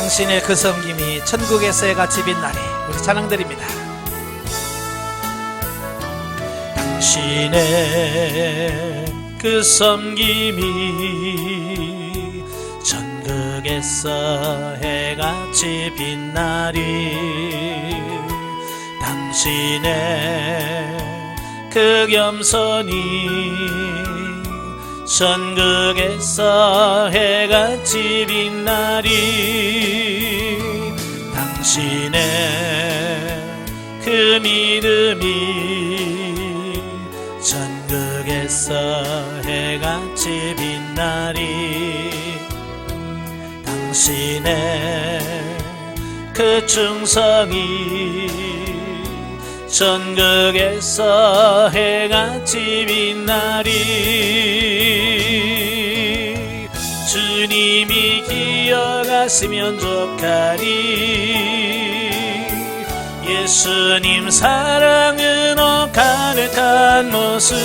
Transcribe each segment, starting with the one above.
당신의 그 섬김이 천국에서의 같이 빛나리. 우리 찬양드립니다. 당신의 그 섬김이 천국에서 해같이 빛나리. 당신의 그 겸손이 천국에서 해같이 빛나리. 당신의 그 믿음이 천국에서 해같이 빛나리. 당신의 그 충성이 천국에서 해같이 빛나리. 주님이 기억하시면 좋가리. 예수님 사랑으로 가득한 모습,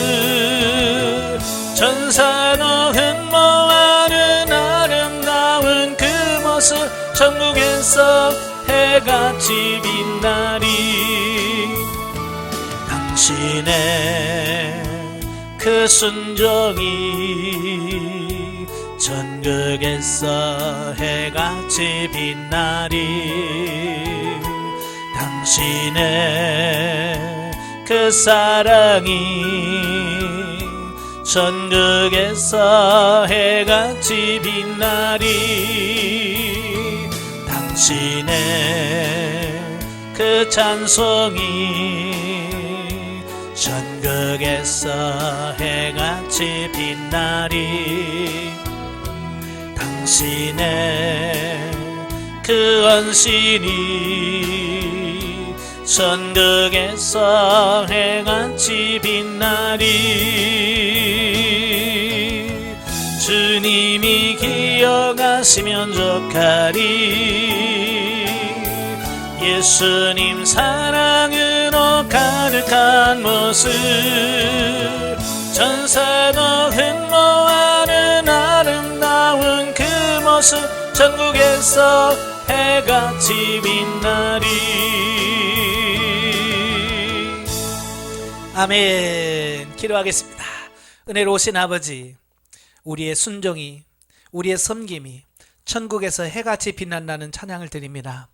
천사도 흠모하는 아름다운 그 모습, 천국에서 해같이 빛나리. 당신의 그 순종이 천국에서 해같이 빛나리. 당신의 그 사랑이 천국에서 해같이 빛나리. 당신의 그 찬송이 천국에서 해같이 빛나리. 당신의 그 언신이 천국에서 해같이 빛나리. 주님이 기억하시면 좋가리. 예수님 사랑으로 가득한 모습, 천사도 흠모하는 아름다운 그 모습, 천국에서 해같이 빛나리. 아멘. 기도하겠습니다. 은혜로우신 아버지, 우리의 순종이, 우리의 섬김이 천국에서 해같이 빛난다는 찬양을 드립니다.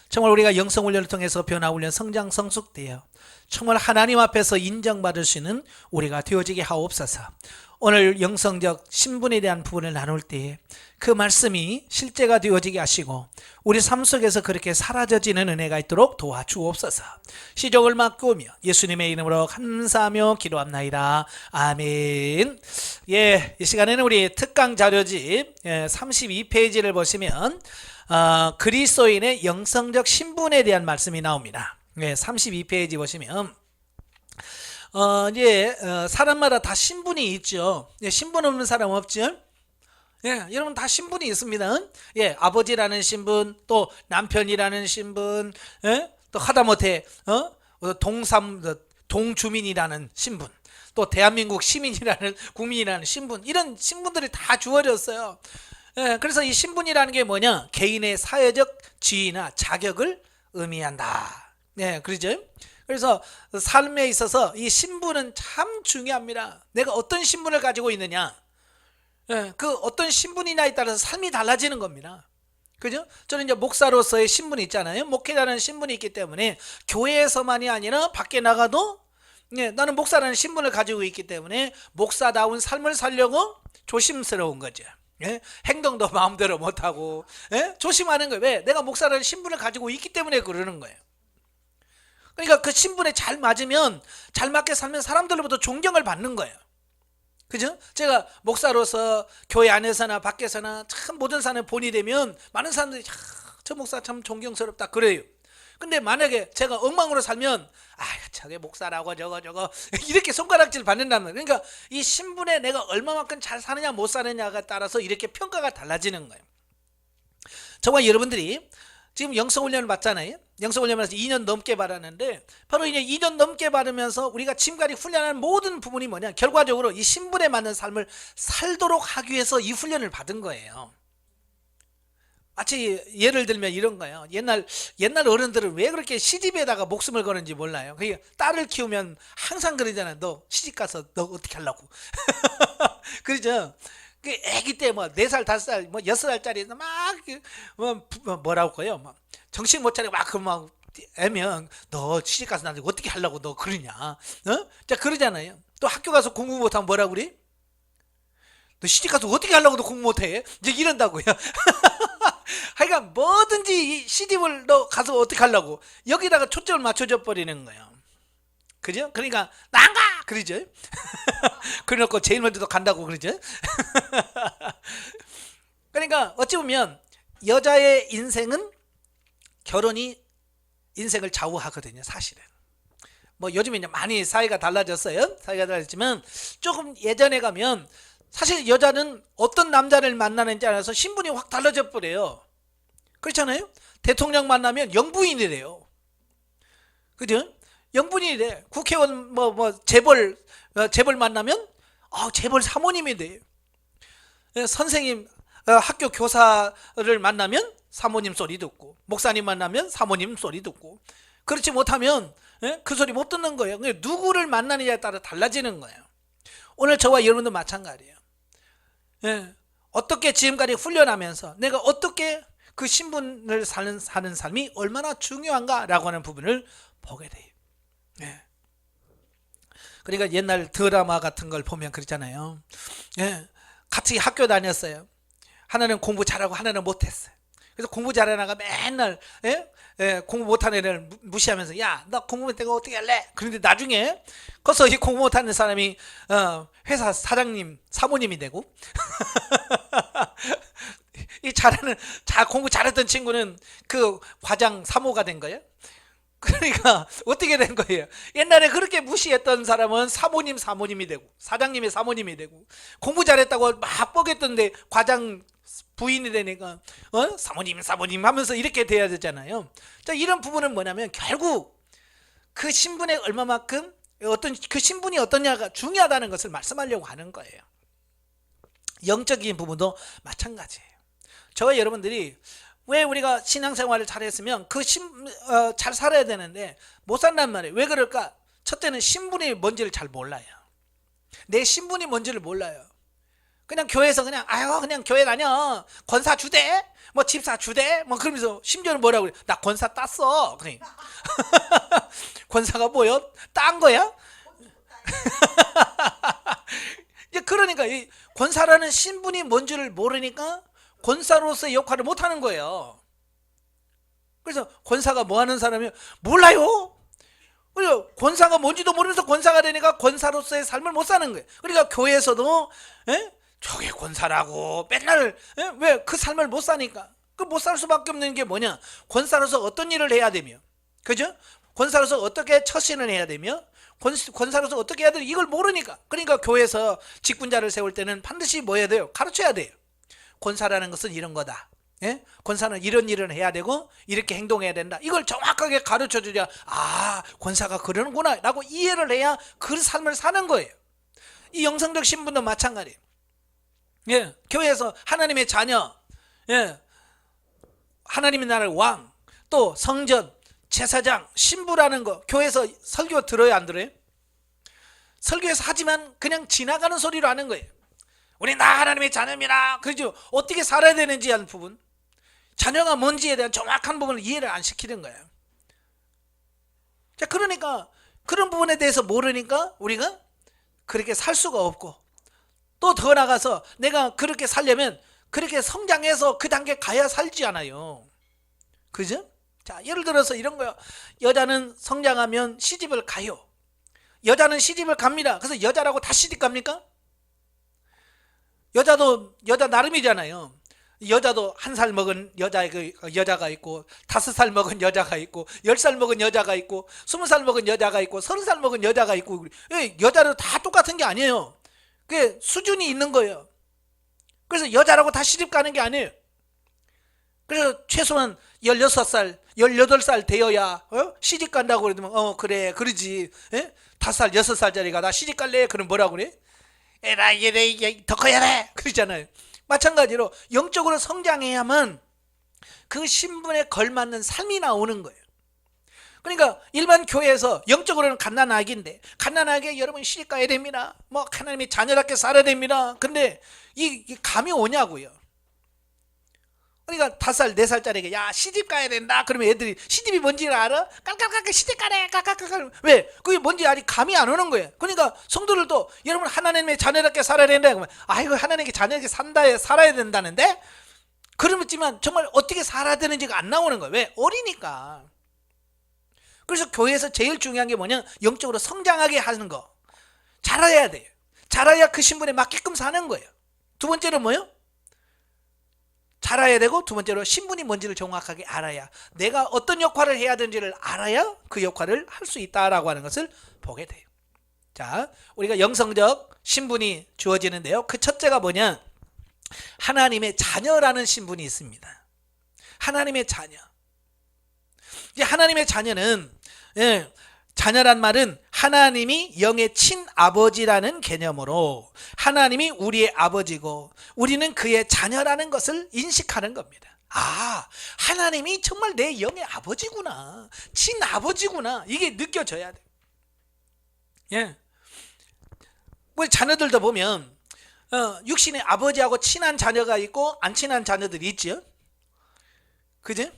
정말 우리가 영성훈련을 통해서 변화훈련 성장 성숙되어 정말 하나님 앞에서 인정받을 수 있는 우리가 되어지게 하옵소서. 오늘 영성적 신분에 대한 부분을 나눌 때에 그 말씀이 실제가 되어지게 하시고 우리 삶 속에서 그렇게 사라져지는 은혜가 있도록 도와주옵소서. 시종을 맡고며 예수님의 이름으로 감사하며 기도합나이다. 아멘. 이 시간에는 우리 특강 자료집 32페이지를 보시면 그리스도인의 영성적 신분에 대한 말씀이 나옵니다. 32페이지 보시면 사람마다 다 신분이 있죠. 신분 없는 사람 없죠. 여러분 다 신분이 있습니다. 아버지라는 신분, 또 남편이라는 신분, 또 하다못해 동주민이라는 신분, 또 대한민국 시민이라는 국민이라는 신분, 이런 신분들이 다 주어졌어요. 그래서 이 신분이라는 게 뭐냐? 개인의 사회적 지위나 자격을 의미한다. 그러죠? 그래서 삶에 있어서 이 신분은 참 중요합니다. 내가 어떤 신분을 가지고 있느냐, 그 어떤 신분이냐에 따라서 삶이 달라지는 겁니다. 그죠? 저는 이제 목사로서의 신분이 있잖아요. 목회자라는 신분이 있기 때문에 교회에서만이 아니라 밖에 나가도 나는 목사라는 신분을 가지고 있기 때문에 목사다운 삶을 살려고 조심스러운 거죠. 행동도 마음대로 못하고 조심하는 거예요. 왜? 내가 목사라는 신분을 가지고 있기 때문에 그러는 거예요. 그러니까 그 신분에 잘 맞으면, 잘 맞게 살면 사람들로부터 존경을 받는 거예요. 그죠? 제가 목사로서 교회 안에서나 밖에서나 참 모든 사람에 본이 되면 많은 사람들이 저 목사 참 존경스럽다 그래요. 근데 만약에 제가 엉망으로 살면 저게 목사라고 저거 이렇게 손가락질 받는다면, 그러니까 이 신분에 내가 얼마만큼 잘 사느냐 못 사느냐가 따라서 이렇게 평가가 달라지는 거예요. 정말 여러분들이 지금 영성훈련을 받잖아요. 영성훈련을 받아서 2년 넘게 받았는데, 바로 이제 2년 넘게 받으면서 우리가 지금까지 훈련한 모든 부분이 뭐냐, 결과적으로 이 신분에 맞는 삶을 살도록 하기 위해서 이 훈련을 받은 거예요. 마치 예를 들면 이런 거예요. 옛날 어른들은 왜 그렇게 시집에다가 목숨을 거는지 몰라요. 그러니까 딸을 키우면 항상 그러잖아요. 너 시집 가서 너 어떻게 하려고. 그러죠. 그 애기 때 뭐 4살, 5살, 뭐 6살짜리 뭐라고 해요. 막 정신 못 차리고 막 애면 너 시집 가서 나한테 어떻게 하려고 너 그러냐. 자, 그러잖아요. 또 학교 가서 공부 못하면 뭐라고 그래? 너 시집 가서 어떻게 하려고 너 공부 못해? 이제 이런다고요. 하여간 뭐든지 시집을 너 가서 어떻게 하려고 여기다가 초점을 맞춰줘 버리는 거예요. 그죠? 그러니까 난 가! 그러죠? 그래놓고 제일 먼저 간다고 그러죠? 그러니까 어찌 보면 여자의 인생은 결혼이 인생을 좌우하거든요, 사실은. 뭐 요즘에 이제 많이 사회가 달라졌어요. 사회가 달라졌지만 조금 예전에 가면 사실 여자는 어떤 남자를 만나는지 알아서 신분이 확 달라져 버려요. 그렇잖아요? 대통령 만나면 영부인이래요. 그죠? 영부인이래. 국회의원 재벌 만나면 재벌 사모님이 돼요. 선생님 학교 교사를 만나면 사모님 소리 듣고, 목사님 만나면 사모님 소리 듣고, 그렇지 못하면 그 소리 못 듣는 거예요. 누구를 만나느냐에 따라 달라지는 거예요. 오늘 저와 여러분도 마찬가지예요. 어떻게 지금까지 훈련하면서 내가 어떻게 그 신분을 사는 삶이 얼마나 중요한가라고 하는 부분을 보게 돼요. 그러니까 옛날 드라마 같은 걸 보면 그렇잖아요. 같이 학교 다녔어요. 하나는 공부 잘하고 하나는 못했어요. 그래서 공부 잘하는 애가 맨날 공부 못하는 애를 무시하면서 야, 나 공부 못해가 어떻게 할래? 그런데 나중에 거기서 이 공부 못하는 사람이 회사 사장님, 사모님이 되고 이 공부 잘했던 친구는 그 과장 사모가 된 거예요. 그러니까 어떻게 된 거예요? 옛날에 그렇게 무시했던 사람은 사모님이 되고 사장님의 사모님이 되고 공부 잘했다고 막 뻐겼던데 과장 부인이 되니까 사모님 하면서 이렇게 돼야 되잖아요. 자, 이런 부분은 뭐냐면 결국 그 신분의 얼마만큼 그 신분이 어떠냐가 중요하다는 것을 말씀하려고 하는 거예요. 영적인 부분도 마찬가지예요. 저와 여러분들이 왜 우리가 신앙생활을 잘했으면 잘 살아야 되는데 못 산단 말이에요. 왜 그럴까? 첫째는 신분이 뭔지를 잘 몰라요. 내 신분이 뭔지를 몰라요. 그냥 교회에서 그냥 교회 다녀, 권사 주대, 뭐 집사 주대, 뭐 그러면서 심지어는 뭐라고 그래? 나 권사 땄어. 그래. 권사가 뭐요? 딴 거야? 이제 그러니까 이 권사라는 신분이 뭔지를 모르니까 권사로서의 역할을 못 하는 거예요. 그래서 권사가 뭐 하는 사람이요? 몰라요. 그래서 권사가 뭔지도 모르면서 권사가 되니까 권사로서의 삶을 못 사는 거예요. 그러니까 교회에서도 저게 권사라고 맨날 왜 그 삶을 못 사니까 그 못 살 수밖에 없는 게 뭐냐? 권사로서 어떤 일을 해야 되며, 그죠? 권사로서 어떻게 처신을 해야 되며, 권사로서 어떻게 해야 되며 이걸 모르니까. 그러니까 교회에서 직분자를 세울 때는 반드시 뭐 해야 돼요? 가르쳐야 돼요. 권사라는 것은 이런 거다. 권사는 이런 일을 해야 되고 이렇게 행동해야 된다. 이걸 정확하게 가르쳐 주자. 권사가 그러는구나 라고 이해를 해야 그 삶을 사는 거예요. 이 영성적 신분도 마찬가지예요. 교회에서 하나님의 자녀, 하나님의 나라의 왕, 또 성전, 제사장, 신부라는 거 교회에서 설교 들어요, 안 들어요? 설교에서 하지만 그냥 지나가는 소리로 하는 거예요. 우리 나 하나님의 자녀입니다. 그렇죠? 어떻게 살아야 되는지 하는 부분, 자녀가 뭔지에 대한 정확한 부분을 이해를 안 시키는 거예요. 자, 그러니까 그런 부분에 대해서 모르니까 우리가 그렇게 살 수가 없고, 또 더 나가서 내가 그렇게 살려면 그렇게 성장해서 그 단계 가야 살지 않아요. 그죠? 자, 예를 들어서 이런 거요. 여자는 성장하면 시집을 가요. 여자는 시집을 갑니다. 그래서 여자라고 다 시집 갑니까? 여자도 여자 나름이잖아요. 여자도 1살 먹은 여자가 있고, 5살 먹은 여자가 있고, 10살 먹은 여자가 있고, 20살 먹은 여자가 있고, 30살 먹은 여자가 있고, 여자도 다 똑같은 게 아니에요. 그게 수준이 있는 거예요. 그래서 여자라고 다 시집 가는 게 아니에요. 그래서 최소한 16살, 18살 되어야 시집 간다고 그러면 그래 그러지. 5살, 6살짜리가 나 시집 갈래? 그럼 뭐라고 그래? 에라 얘 더 커야 돼 그러잖아요. 마찬가지로 영적으로 성장해야만 그 신분에 걸맞는 삶이 나오는 거예요. 그러니까 일반 교회에서 영적으로는 갓난아기인데 갓난아기에 여러분 시집 가야 됩니다. 뭐 하나님의 자녀답게 살아야 됩니다. 근데 이 감이 오냐고요. 그러니까 5살, 4살짜리에게 야 시집 가야 된다. 그러면 애들이 시집이 뭔지 알아? 깔깔깔깔 시집 가래. 깔깔깔깔. 왜? 그게 뭔지 아직 감이 안 오는 거예요. 그러니까 성도들도 여러분 하나님의 자녀답게 살아야 된다. 그러면 아이고 하나님의 자녀답게 살아야 된다는데 그러지만 정말 어떻게 살아야 되는지가 안 나오는 거예요. 왜? 어리니까. 그래서 교회에서 제일 중요한 게 뭐냐? 영적으로 성장하게 하는 거. 자라야 돼요. 자라야 그 신분에 맞게끔 사는 거예요. 두 번째로 뭐요? 자라야 되고 두 번째로 신분이 뭔지를 정확하게 알아야 내가 어떤 역할을 해야 되는지를 알아야 그 역할을 할 수 있다라고 하는 것을 보게 돼요. 자, 우리가 영성적 신분이 주어지는데요. 그 첫째가 뭐냐? 하나님의 자녀라는 신분이 있습니다. 하나님의 자녀. 이제 하나님의 자녀는 자녀란 말은 하나님이 영의 친아버지라는 개념으로 하나님이 우리의 아버지고 우리는 그의 자녀라는 것을 인식하는 겁니다. 아, 하나님이 정말 내 영의 아버지구나, 친아버지구나, 이게 느껴져야 돼. 예. 우리 자녀들도 보면 육신의 아버지하고 친한 자녀가 있고 안 친한 자녀들이 있죠. 그지?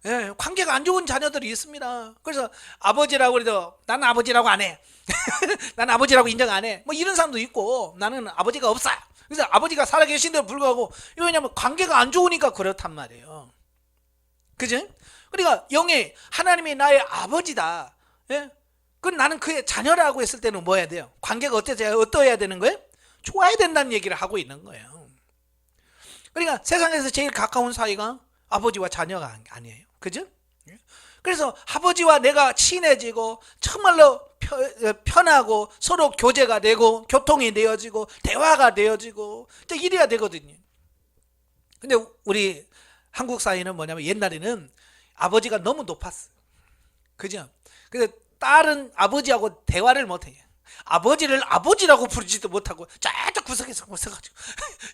예, 관계가 안 좋은 자녀들이 있습니다. 그래서 아버지라고 그래도 나는 아버지라고 안 해. 나는 아버지라고 인정 안 해. 뭐 이런 사람도 있고 나는 아버지가 없어. 그래서 아버지가 살아계신데도 불구하고 왜냐면 관계가 안 좋으니까 그렇단 말이에요. 그지? 그러니까 영의 하나님이 나의 아버지다. 예? 그럼 나는 그의 자녀라고 했을 때는 뭐 해야 돼요? 관계가 어떠해야 되는 거예요? 좋아야 된다는 얘기를 하고 있는 거예요. 그러니까 세상에서 제일 가까운 사이가 아버지와 자녀가 아니에요. 그죠? 그래서 아버지와 내가 친해지고 정말로 편하고 서로 교제가 되고 교통이 되어지고 대화가 되어지고 이래야 되거든요. 근데 우리 한국 사회는 뭐냐면 옛날에는 아버지가 너무 높았어요. 그죠? 그래서 딸은 아버지하고 대화를 못해요. 아버지를 아버지라고 부르지도 못하고 저쪽 구석에서 서가지고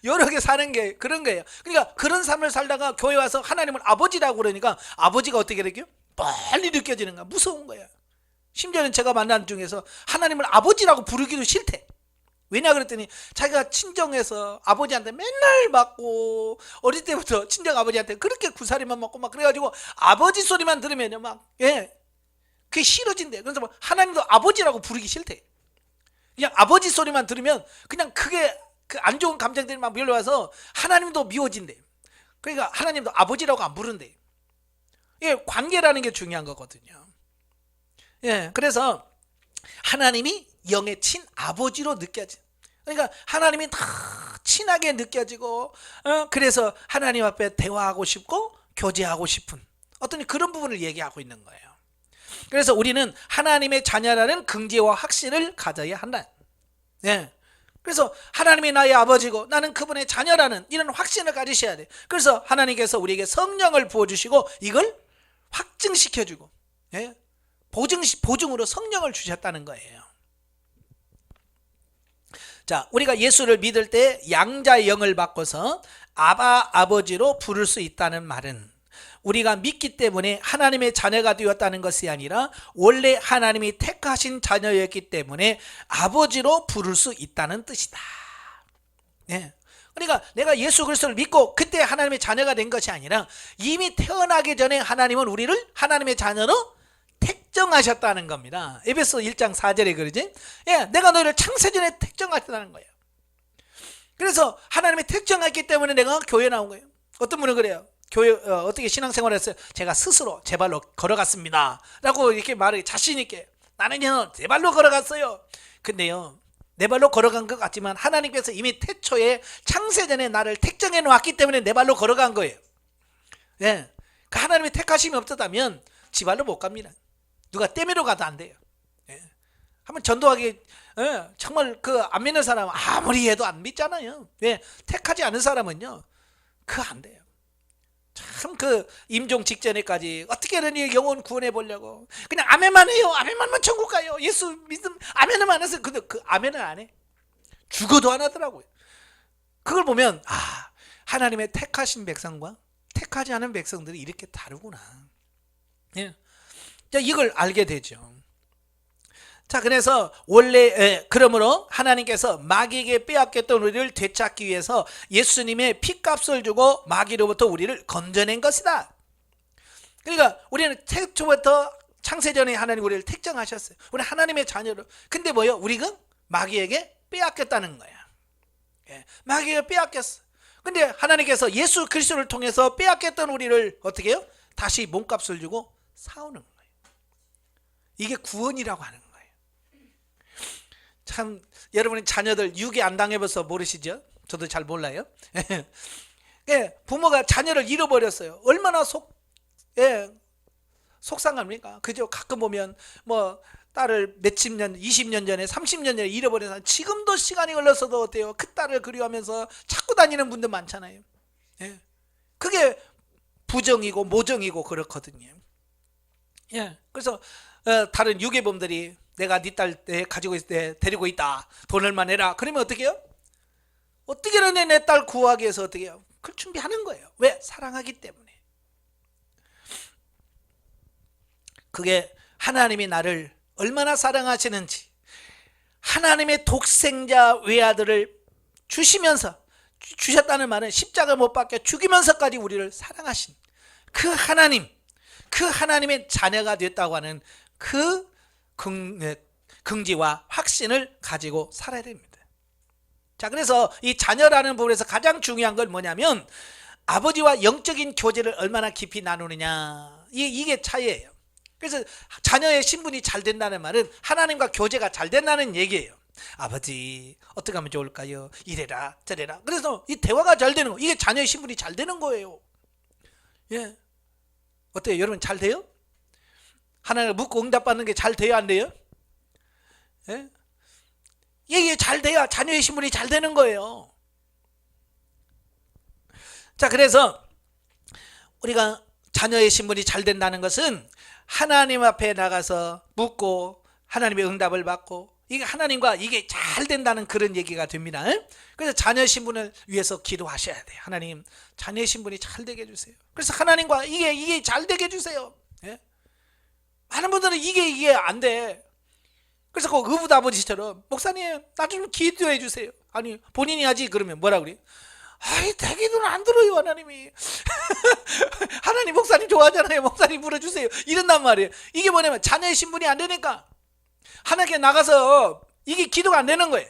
여러 개 사는 게 그런 거예요. 그러니까 그런 삶을 살다가 교회 와서 하나님을 아버지라고 그러니까 아버지가 어떻게 되게요? 빨리 느껴지는 거야. 무서운 거야. 심지어는 제가 만난 중에서 하나님을 아버지라고 부르기도 싫대. 왜냐 그랬더니 자기가 친정에서 아버지한테 맨날 맞고 어릴 때부터 친정 아버지한테 그렇게 구사리만 맞고 막 그래가지고 아버지 소리만 들으면요 막 그게 싫어진대. 그래서 뭐 하나님도 아버지라고 부르기 싫대. 그냥 아버지 소리만 들으면 그냥 그게 그 안 좋은 감정들이 막 밀려와서 하나님도 미워진대. 그러니까 하나님도 아버지라고 안 부른대. 예, 관계라는 게 중요한 거거든요. 예, 그래서 하나님이 영의 친아버지로 느껴져. 그러니까 하나님이 다 친하게 느껴지고 그래서 하나님 앞에 대화하고 싶고 교제하고 싶은 어떤 그런 부분을 얘기하고 있는 거예요. 그래서 우리는 하나님의 자녀라는 긍지와 확신을 가져야 한다. 네. 그래서 하나님이 나의 아버지고 나는 그분의 자녀라는 이런 확신을 가지셔야 돼. 그래서 하나님께서 우리에게 성령을 부어주시고 이걸 확증시켜주고 보증으로 성령을 주셨다는 거예요. 자, 우리가 예수를 믿을 때 양자의 영을 바꿔서 아바 아버지로 부를 수 있다는 말은 우리가 믿기 때문에 하나님의 자녀가 되었다는 것이 아니라 원래 하나님이 택하신 자녀였기 때문에 아버지로 부를 수 있다는 뜻이다. 네. 그러니까 내가 예수 그리스도를 믿고 그때 하나님의 자녀가 된 것이 아니라 이미 태어나기 전에 하나님은 우리를 하나님의 자녀로 택정하셨다는 겁니다. 에베소 1장 4절에 그러지? 예, 내가 너희를 창세전에 택정하셨다는 거예요. 그래서 하나님이 택정했기 때문에 내가 교회에 나온 거예요. 어떤 분은 그래요. 교회 어떻게 신앙생활을 했어요? 제가 스스로 제 발로 걸어갔습니다 라고 이렇게 말을 자신 있게 나는요 제 발로 걸어갔어요. 근데요 내 발로 걸어간 것 같지만 하나님께서 이미 태초에 창세전에 나를 택정해 놓았기 때문에 내 발로 걸어간 거예요. 예, 그 하나님의 택하심이 없었다면 지 발로 못 갑니다. 누가 떼매러 가도 안 돼요. 예. 한번 전도하기 정말 그 안 믿는 사람은 아무리 해도 안 믿잖아요. 예. 택하지 않은 사람은요 그거 안 돼요. 참 그 임종 직전에까지 어떻게든 이 영혼 구원해 보려고 그냥 아멘만 해요. 아멘만 하면 천국 가요. 예수 믿음 아멘은 안 해서 근데 그 아멘을 안 해. 죽어도 안 하더라고요. 그걸 보면 하나님의 택하신 백성과 거룩하지 않은 백성들이 이렇게 다르구나. 예. 자, 이걸 알게 되죠. 자, 그래서 원래 그러므로 하나님께서 마귀에게 빼앗겼던 우리를 되찾기 위해서 예수님의 피값을 주고 마귀로부터 우리를 건져낸 것이다. 그러니까 우리는 태초부터 창세전에 하나님 우리를 택정하셨어요. 우리 하나님의 자녀로. 근데 뭐요? 우리가 마귀에게 빼앗겼다는 거야. 예, 마귀에게 빼앗겼어. 근데 하나님께서 예수 그리스도를 통해서 빼앗겼던 우리를 어떻게 해요? 다시 몸값을 주고 사오는 거예요. 이게 구원이라고 하는 거예요. 참, 여러분이 자녀들 유괴 안 당해봐서 모르시죠? 저도 잘 몰라요. 예, 부모가 자녀를 잃어버렸어요. 얼마나 속상합니까? 그죠? 가끔 보면 뭐 딸을 몇십 년, 20년 전에, 30년 전에 잃어버린 사람, 지금도 시간이 흘러서도 어때요? 그 딸을 그리워하면서 찾고 다니는 분들 많잖아요. 예, 그게 부정이고 모정이고 그렇거든요. 예, 그래서 다른 유괴범들이 내가 네 딸 가지고 있을 때 데리고 있다, 돈 얼마 내라, 그러면 어떻게 해요? 어떻게든 내 딸 구하기 위해서 어떻게 해요? 그걸 준비하는 거예요. 왜? 사랑하기 때문에. 그게 하나님이 나를 얼마나 사랑하시는지, 하나님의 독생자 외아들을 주셨다는 말은 십자가 못 박혀 죽이면서까지 우리를 사랑하신 그 하나님, 그 하나님의 자녀가 됐다고 하는 그 긍지와 확신을 가지고 살아야 됩니다. 자, 그래서 이 자녀라는 부분에서 가장 중요한 건 뭐냐면 아버지와 영적인 교제를 얼마나 깊이 나누느냐, 이게 차이예요. 그래서 자녀의 신분이 잘 된다는 말은 하나님과 교제가 잘 된다는 얘기예요. 아버지, 어떻게 하면 좋을까요? 이래라 저래라. 그래서 이 대화가 잘 되는 거, 이게 자녀의 신분이 잘 되는 거예요. 예, 어때요? 여러분 잘 돼요? 하나님을 묻고 응답받는 게 잘 돼요, 안 돼요? 예? 이게 잘 돼야 자녀의 신분이 잘 되는 거예요. 자, 그래서 우리가 자녀의 신분이 잘 된다는 것은 하나님 앞에 나가서 묻고 하나님의 응답을 받고, 이게 하나님과 이게 잘 된다는 그런 얘기가 됩니다. 그래서 자녀 신분을 위해서 기도하셔야 돼요. 하나님, 자녀 신분이 잘 되게 해주세요. 그래서 하나님과 이게 잘 되게 해주세요. 예? 많은 분들은 이게 안 돼. 그래서 그 의붓 아버지처럼 목사님 나 좀 기도해 주세요. 아니 본인이 하지. 그러면 뭐라 그래? 아이, 내 기도는 안 들어요 하나님이. 하나님 목사님 좋아하잖아요. 목사님 불러주세요. 이런단 말이에요. 이게 뭐냐면 자녀의 신분이 안 되니까 하나님께 나가서 이게 기도가 안 되는 거예요.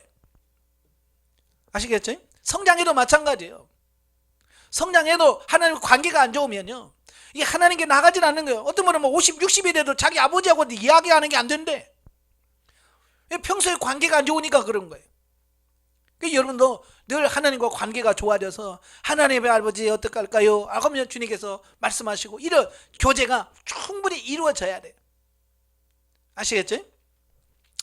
아시겠죠? 성장해도 마찬가지예요. 성장해도 하나님과 관계가 안 좋으면요, 이게 하나님께 나가진 않는 거예요. 어떤 분은 뭐 50, 60이 돼도 자기 아버지하고 이야기하는 게 안 된대. 평소에 관계가 안 좋으니까 그런 거예요. 그러니까 여러분도 늘 하나님과 관계가 좋아져서 하나님의 아버지 어떻게 할까요? 그러면 주님께서 말씀하시고 이런 교제가 충분히 이루어져야 돼요. 아시겠죠?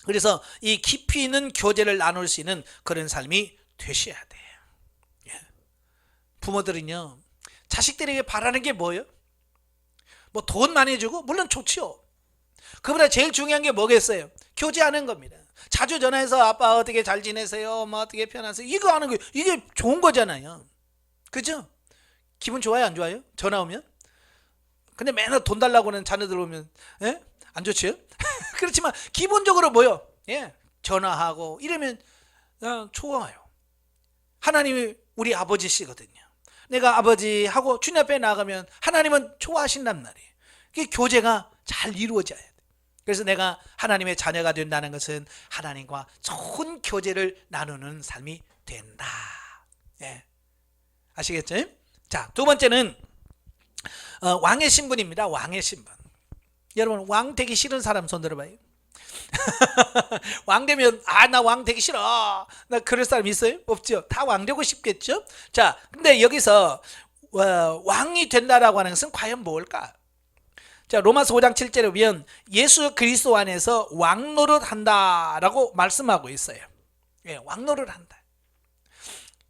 그래서 이 깊이 있는 교제를 나눌 수 있는 그런 삶이 되셔야 돼요. 예. 부모들은요, 자식들에게 바라는 게 뭐예요? 뭐 돈 많이 주고 물론 좋죠. 그보다 제일 중요한 게 뭐겠어요? 교제하는 겁니다. 자주 전화해서 아빠 어떻게 잘 지내세요? 뭐 어떻게 편하세요? 이거 하는 거, 이게 좋은 거잖아요. 그죠? 기분 좋아요, 안 좋아요? 전화 오면? 근데 맨날 돈 달라고 하는 자녀들 오면, 예? 안 좋지요? 그렇지만 기본적으로 뭐요? 예, 전화하고 이러면 좋아요. 하나님이 우리 아버지시거든요. 내가 아버지하고 주님 앞에 나가면 하나님은 좋아하신단 말이에요. 그게 교제가 잘 이루어져야 돼. 그래서 내가 하나님의 자녀가 된다는 것은 하나님과 좋은 교제를 나누는 삶이 된다. 예. 아시겠죠? 자, 두 번째는 왕의 신분입니다. 왕의 신분. 여러분, 왕 되기 싫은 사람 손 들어봐요. 왕 되면 나 왕 되기 싫어, 나 그럴 사람 있어요? 없죠. 다 왕 되고 싶겠죠. 자, 근데 여기서 왕이 된다라고 하는 것은 과연 뭘까? 자, 로마서 5장 7절에 보면 예수 그리스도 안에서 왕노릇 한다라고 말씀하고 있어요. 예, 왕노릇 한다.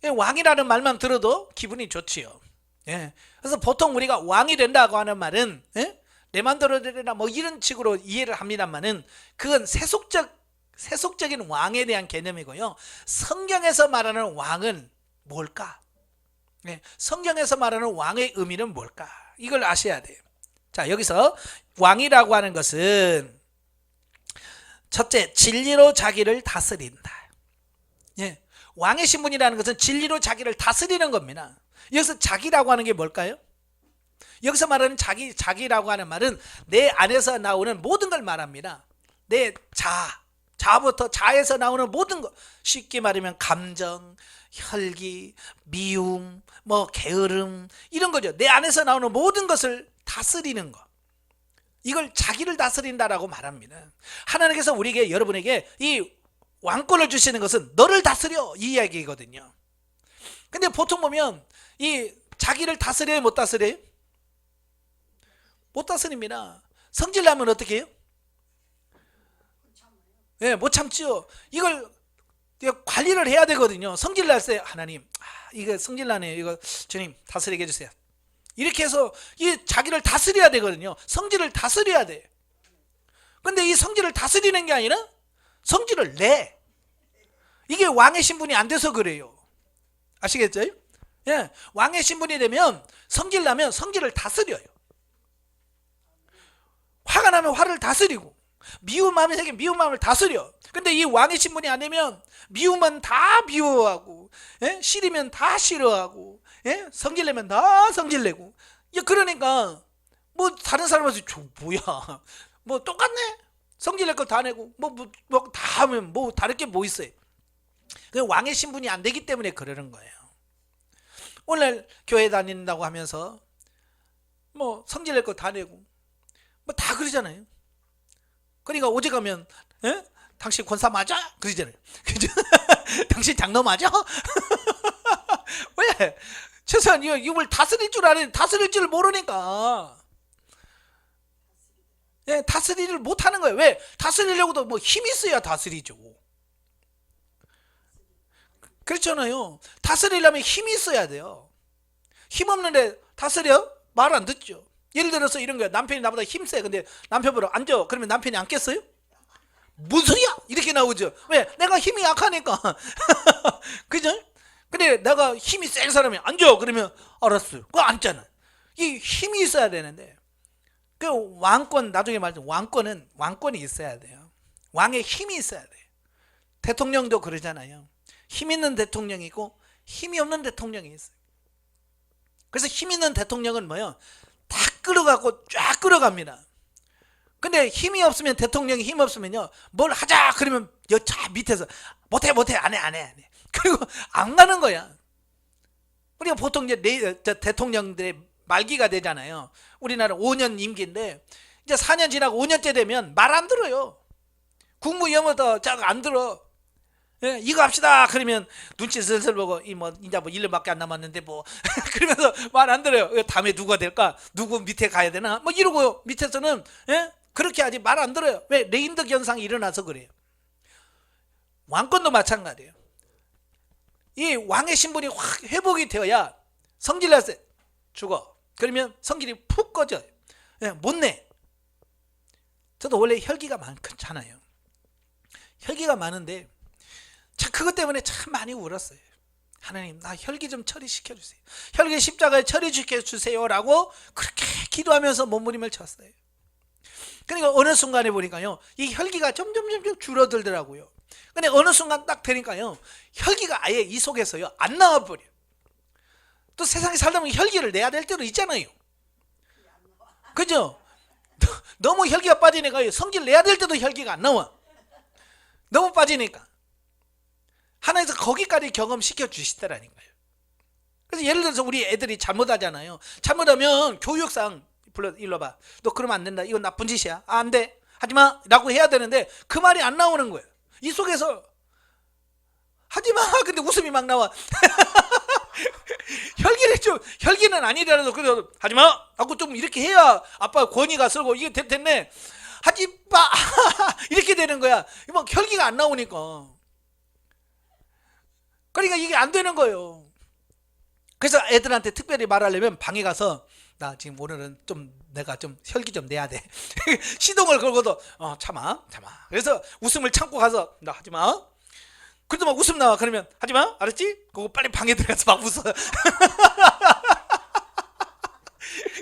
예, 왕이라는 말만 들어도 기분이 좋지요. 예, 그래서 보통 우리가 왕이 된다고 하는 말은, 예? 내 맘대로 되라 뭐 이런 식으로 이해를 합니다만은 그건 세속적인 왕에 대한 개념이고요. 성경에서 말하는 왕은 뭘까? 성경에서 말하는 왕의 의미는 뭘까? 이걸 아셔야 돼요. 자, 여기서 왕이라고 하는 것은 첫째, 진리로 자기를 다스린다. 왕의 신분이라는 것은 진리로 자기를 다스리는 겁니다. 여기서 자기라고 하는 게 뭘까요? 여기서 말하는 자기라고 하는 말은 내 안에서 나오는 모든 걸 말합니다. 내 자부터 자에서 나오는 모든 것, 쉽게 말하면 감정, 혈기, 미움, 게으름, 이런 거죠. 내 안에서 나오는 모든 것을 다스리는 것, 이걸 자기를 다스린다라고 말합니다. 하나님께서 우리에게, 여러분에게 이 왕권을 주시는 것은 너를 다스려, 이 이야기거든요. 근데 보통 보면 이 자기를 다스려요, 못 다스려요? 못 다스립니다. 성질나면 어떻게 해요? 못 참죠. 이걸 관리를 해야 되거든요. 성질날 때 하나님, 이거 성질나네요, 이거 주님 다스리게 해주세요. 이렇게 해서 이 자기를 다스려야 되거든요. 성질을 다스려야 돼. 근데 이 성질을 다스리는 게 아니라 성질을 내. 이게 왕의 신분이 안 돼서 그래요. 아시겠죠? 왕의 신분이 되면, 성질 나면 성질을 다스려요. 화가 나면 화를 다스리고, 미운 마음이 생기면 미운 마음을 다스려. 근데 이 왕의 신분이 안 되면 미우면 다 미워하고, 싫으면 다 싫어하고, 성질내면 다 성질내고. 그러니까 다른 사람한테 뭐야, 똑같네. 성질낼 거 다 내고 다 하면 다를 게 뭐 있어요. 왕의 신분이 안 되기 때문에 그러는 거예요. 오늘 교회 다닌다고 하면서 성질낼 거 다 내고 다 그러잖아요. 그러니까 오직 가면 당신 권사 맞아? 그러잖아요. 그죠? 당신 장로 맞아? 왜? 최소한 이걸 다스릴 줄 아는, 다스릴 줄 모르니까 다스리를 못하는 거예요. 왜? 다스리려고도 힘이 있어야 다스리죠. 그렇잖아요. 다스리려면 힘이 있어야 돼요. 힘 없는데 다스려? 말 안 듣죠. 예를 들어서 이런 거야. 남편이 나보다 힘세. 근데 남편보다 앉아. 그러면 남편이 앉겠어요? 무슨 소리야? 이렇게 나오죠. 왜? 내가 힘이 약하니까. 그죠? 근데 내가 힘이 센 사람이 앉아. 그러면 알았어요. 그거 앉잖아. 이 힘이 있어야 되는데, 그 왕권, 나중에 말하죠. 왕권이 있어야 돼요. 왕의 힘이 있어야 돼요. 대통령도 그러잖아요. 힘 있는 대통령이 있고 힘이 없는 대통령이 있어요. 그래서 힘 있는 대통령은 뭐예요? 다 끌어가고 쫙 끌어갑니다. 근데 힘이 없으면, 대통령이 힘 없으면요, 뭘 하자 그러면 여차 밑에서 못해 안 해. 그리고 안 가는 거야. 우리가 보통 이제 대통령들의 말기가 되잖아요. 우리나라 5년 임기인데 이제 4년 지나고 5년째 되면 말 안 들어요. 국무위원도 안 들어. 이거 합시다 그러면 눈치 슬슬 보고 이제 1년밖에 안 남았는데 그러면서 말 안 들어요. 다음에 누가 될까? 누구 밑에 가야 되나? 이러고요. 밑에서는 그렇게 하지 말 안 들어요. 왜? 레인덕 현상이 일어나서 그래요. 왕권도 마찬가지예요. 이 왕의 신분이 확 회복이 되어야, 성질났어요, 죽어. 그러면 성질이 푹 꺼져요. 못 내. 저도 원래 혈기가 많잖아요. 혈기가 많은데 그것 때문에 참 많이 울었어요. 하나님, 나 혈기 좀 처리시켜 주세요. 혈기 십자가에 처리시켜 주세요라고 그렇게 기도하면서 몸부림을 쳤어요. 그러니까 어느 순간에 보니까요, 이 혈기가 점점 줄어들더라고요. 근데 어느 순간 딱 되니까요, 혈기가 아예 이 속에서요 안 나와버려. 또 세상에 살다 보면 혈기를 내야 될 때도 있잖아요. 그죠? 너무 혈기가 빠지니까 성질 내야 될 때도 혈기가 안 나와. 너무 빠지니까. 하나님께서 거기까지 경험시켜 주시더라니까요. 그래서 예를 들어서 우리 애들이 잘못하잖아요. 잘못하면 교육상 일로 봐. 너 그러면 안 된다. 이건 나쁜 짓이야. 안 돼. 하지마. 라고 해야 되는데 그 말이 안 나오는 거예요. 이 속에서 하지마. 근데 웃음이 막 나와. 혈기는 아니더라도 그래도 하지마 하고 좀 이렇게 해야 아빠 권위가 서고 이게 됐네. 하지마. 이렇게 되는 거야. 혈기가 안 나오니까. 그러니까 이게 안 되는 거예요. 그래서 애들한테 특별히 말하려면 방에 가서, 나 지금 오늘은 내가 혈기 좀 내야 돼. 시동을 걸고도 참아. 그래서 웃음을 참고 가서, 나 하지마. 그래도 막 웃음 나와. 그러면 하지마, 알았지? 그거 빨리 방에 들어가서 막 웃어.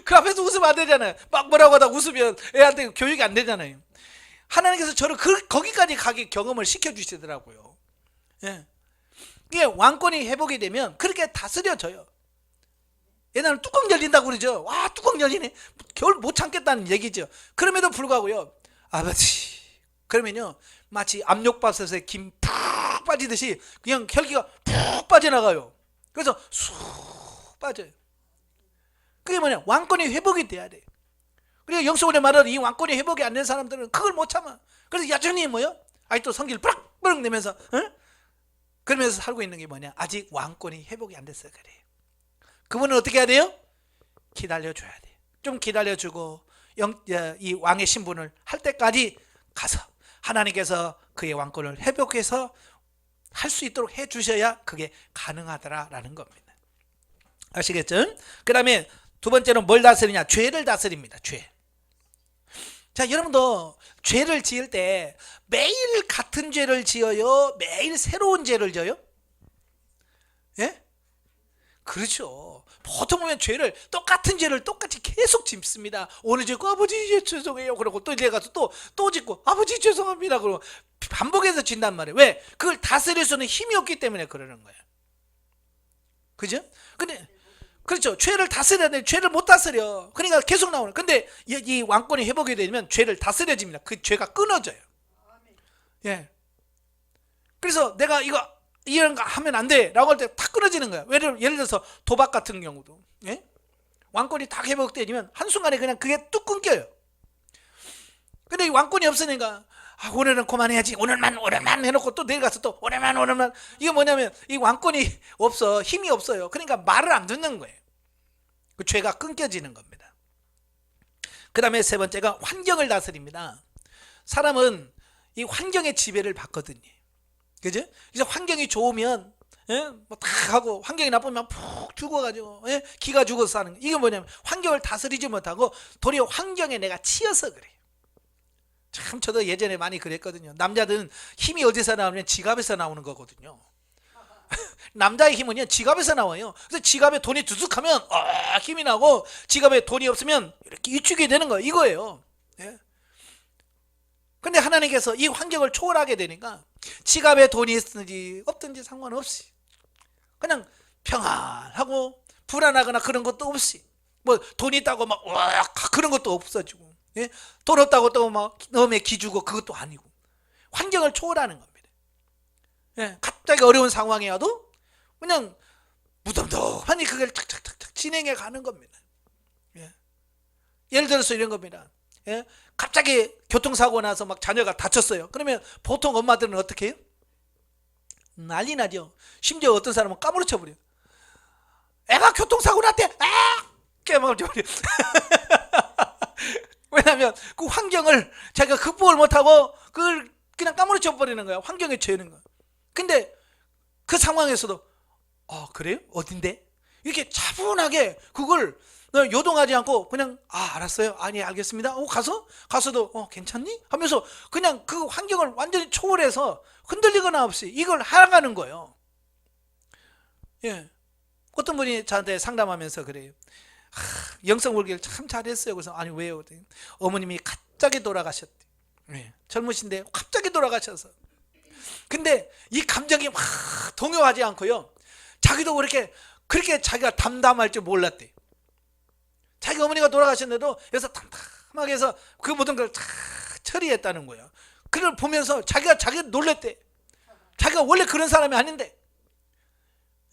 그 앞에서 웃으면 안 되잖아요. 막 뭐라고 하다 웃으면 애한테 교육이 안 되잖아요. 하나님께서 저를 거기까지 가게 경험을 시켜주시더라고요. 예. 이게 왕권이 회복이 되면 그렇게 다스려져요. 옛날에 뚜껑 열린다고 그러죠. 와, 뚜껑 열리네. 겨울 못 참겠다는 얘기죠. 그럼에도 불구하고요, 아버지, 그러면요 마치 압력밥솥에 김 푹 빠지듯이 그냥 혈기가 푹 빠져나가요. 그래서 쑥 빠져요. 그게 뭐냐, 왕권이 회복이 돼야 돼. 그리고 영성원의 말은 이 왕권이 회복이 안 된 사람들은 그걸 못 참아. 그래서 여전히 뭐요, 아직도 성기를 뿌락뿌락 내면서 그러면서 살고 있는 게 뭐냐, 아직 왕권이 회복이 안 됐어. 그래. 그분은 어떻게 해야 돼요? 기다려줘야 돼. 좀 기다려주고 이 왕의 신분을 할 때까지 가서 하나님께서 그의 왕권을 회복해서 할 수 있도록 해주셔야 그게 가능하더라라는 겁니다. 아시겠죠? 그 다음에 두 번째는 뭘 다스리냐? 죄를 다스립니다. 죄. 자, 여러분도 죄를 지을 때 매일 같은 죄를 지어요? 매일 새로운 죄를 지어요? 예? 그렇죠. 보통 보면 죄를, 똑같은 죄를 똑같이 계속 짓습니다. 오늘 짓고 아버지 죄송해요 그러고 또 이제 가서 또 짓고 아버지 죄송합니다 그러고 반복해서 짓단 말이에요. 왜? 그걸 다스릴 수는 힘이 없기 때문에 그러는 거예요. 그죠? 근데 그렇죠. 죄를 다스려야 돼. 죄를 못 다스려. 그러니까 계속 나오는. 근데 이 왕권이 회복이 되면 죄를 다스려집니다. 그 죄가 끊어져요. 예. 그래서 내가 이런 거 하면 안 돼 라고 할 때 탁 끊어지는 거야. 예를 들어서 도박 같은 경우도, 예? 왕권이 딱 회복되면 한순간에 그냥 그게 뚝 끊겨요. 근데 이 왕권이 없으니까 오늘은 그만해야지, 오늘만 해놓고 또 내일 가서 또 오늘만. 이게 뭐냐면 이 왕권이 없어. 힘이 없어요. 그러니까 말을 안 듣는 거예요. 그 죄가 끊겨지는 겁니다. 그 다음에 세 번째가 환경을 다스립니다. 사람은 이 환경의 지배를 받거든요. 그죠? 그래서 환경이 좋으면, 예? 뭐 다 하고, 환경이 나쁘면 푹 죽어가지고, 예? 기가 죽어서 사는 거. 이게 뭐냐면 환경을 다스리지 못하고 도리어 환경에 내가 치여서 그래요. 참 저도 예전에 많이 그랬거든요. 남자들은 힘이 어디서 나오냐면 지갑에서 나오는 거거든요. 남자의 힘은요 지갑에서 나와요. 그래서 지갑에 돈이 두둑하면 힘이 나고, 지갑에 돈이 없으면 이렇게 위축이 되는 거예요. 이거예요. 예? 근데 하나님께서 이 환경을 초월하게 되니까 지갑에 돈이 있든지 없든지 상관없이 그냥 평안하고, 불안하거나 그런 것도 없이, 뭐 돈 있다고 막 그런 것도 없어지고, 예? 돈 없다고 또 막 너무 기주고 그것도 아니고, 환경을 초월하는 겁니다. 예? 갑자기 어려운 상황이 와도 그냥 무덤덤하니 그걸 탁탁탁탁 진행해 가는 겁니다. 예? 예를 들어서 이런 겁니다. 예? 갑자기 교통사고 나서 막 자녀가 다쳤어요. 그러면 보통 엄마들은 어떻게 해요? 난리 나죠. 심지어 어떤 사람은 까무러쳐 버려요. 애가 교통사고 났대. 깨물어 버려. 왜냐하면 그 환경을 자기가 극복을 못하고 그걸 그냥 까무러쳐 버리는 거야. 환경에 처해는 거야. 근데 그 상황에서도 그래요? 어딘데? 이렇게 차분하게 그걸 요동하지 않고 그냥 알았어요. 아니 알겠습니다. 가서도 괜찮니? 하면서 그냥 그 환경을 완전히 초월해서 흔들리거나 없이 이걸 하라가는 거예요. 예. 어떤 분이 저한테 상담하면서 그래요. 영성 물기를 참 잘했어요. 그래서 아니 왜요? 어머님이 갑자기 돌아가셨대. 예. 젊으신데 갑자기 돌아가셔서. 근데 이 감정이 막 동요하지 않고요. 자기도 그렇게 자기가 담담할 줄 몰랐대. 자기 어머니가 돌아가셨는데도 여기서 담담하게 해서 그 모든 걸 다 처리했다는 거예요. 그걸 보면서 자기가 놀랬대. 자기가 원래 그런 사람이 아닌데.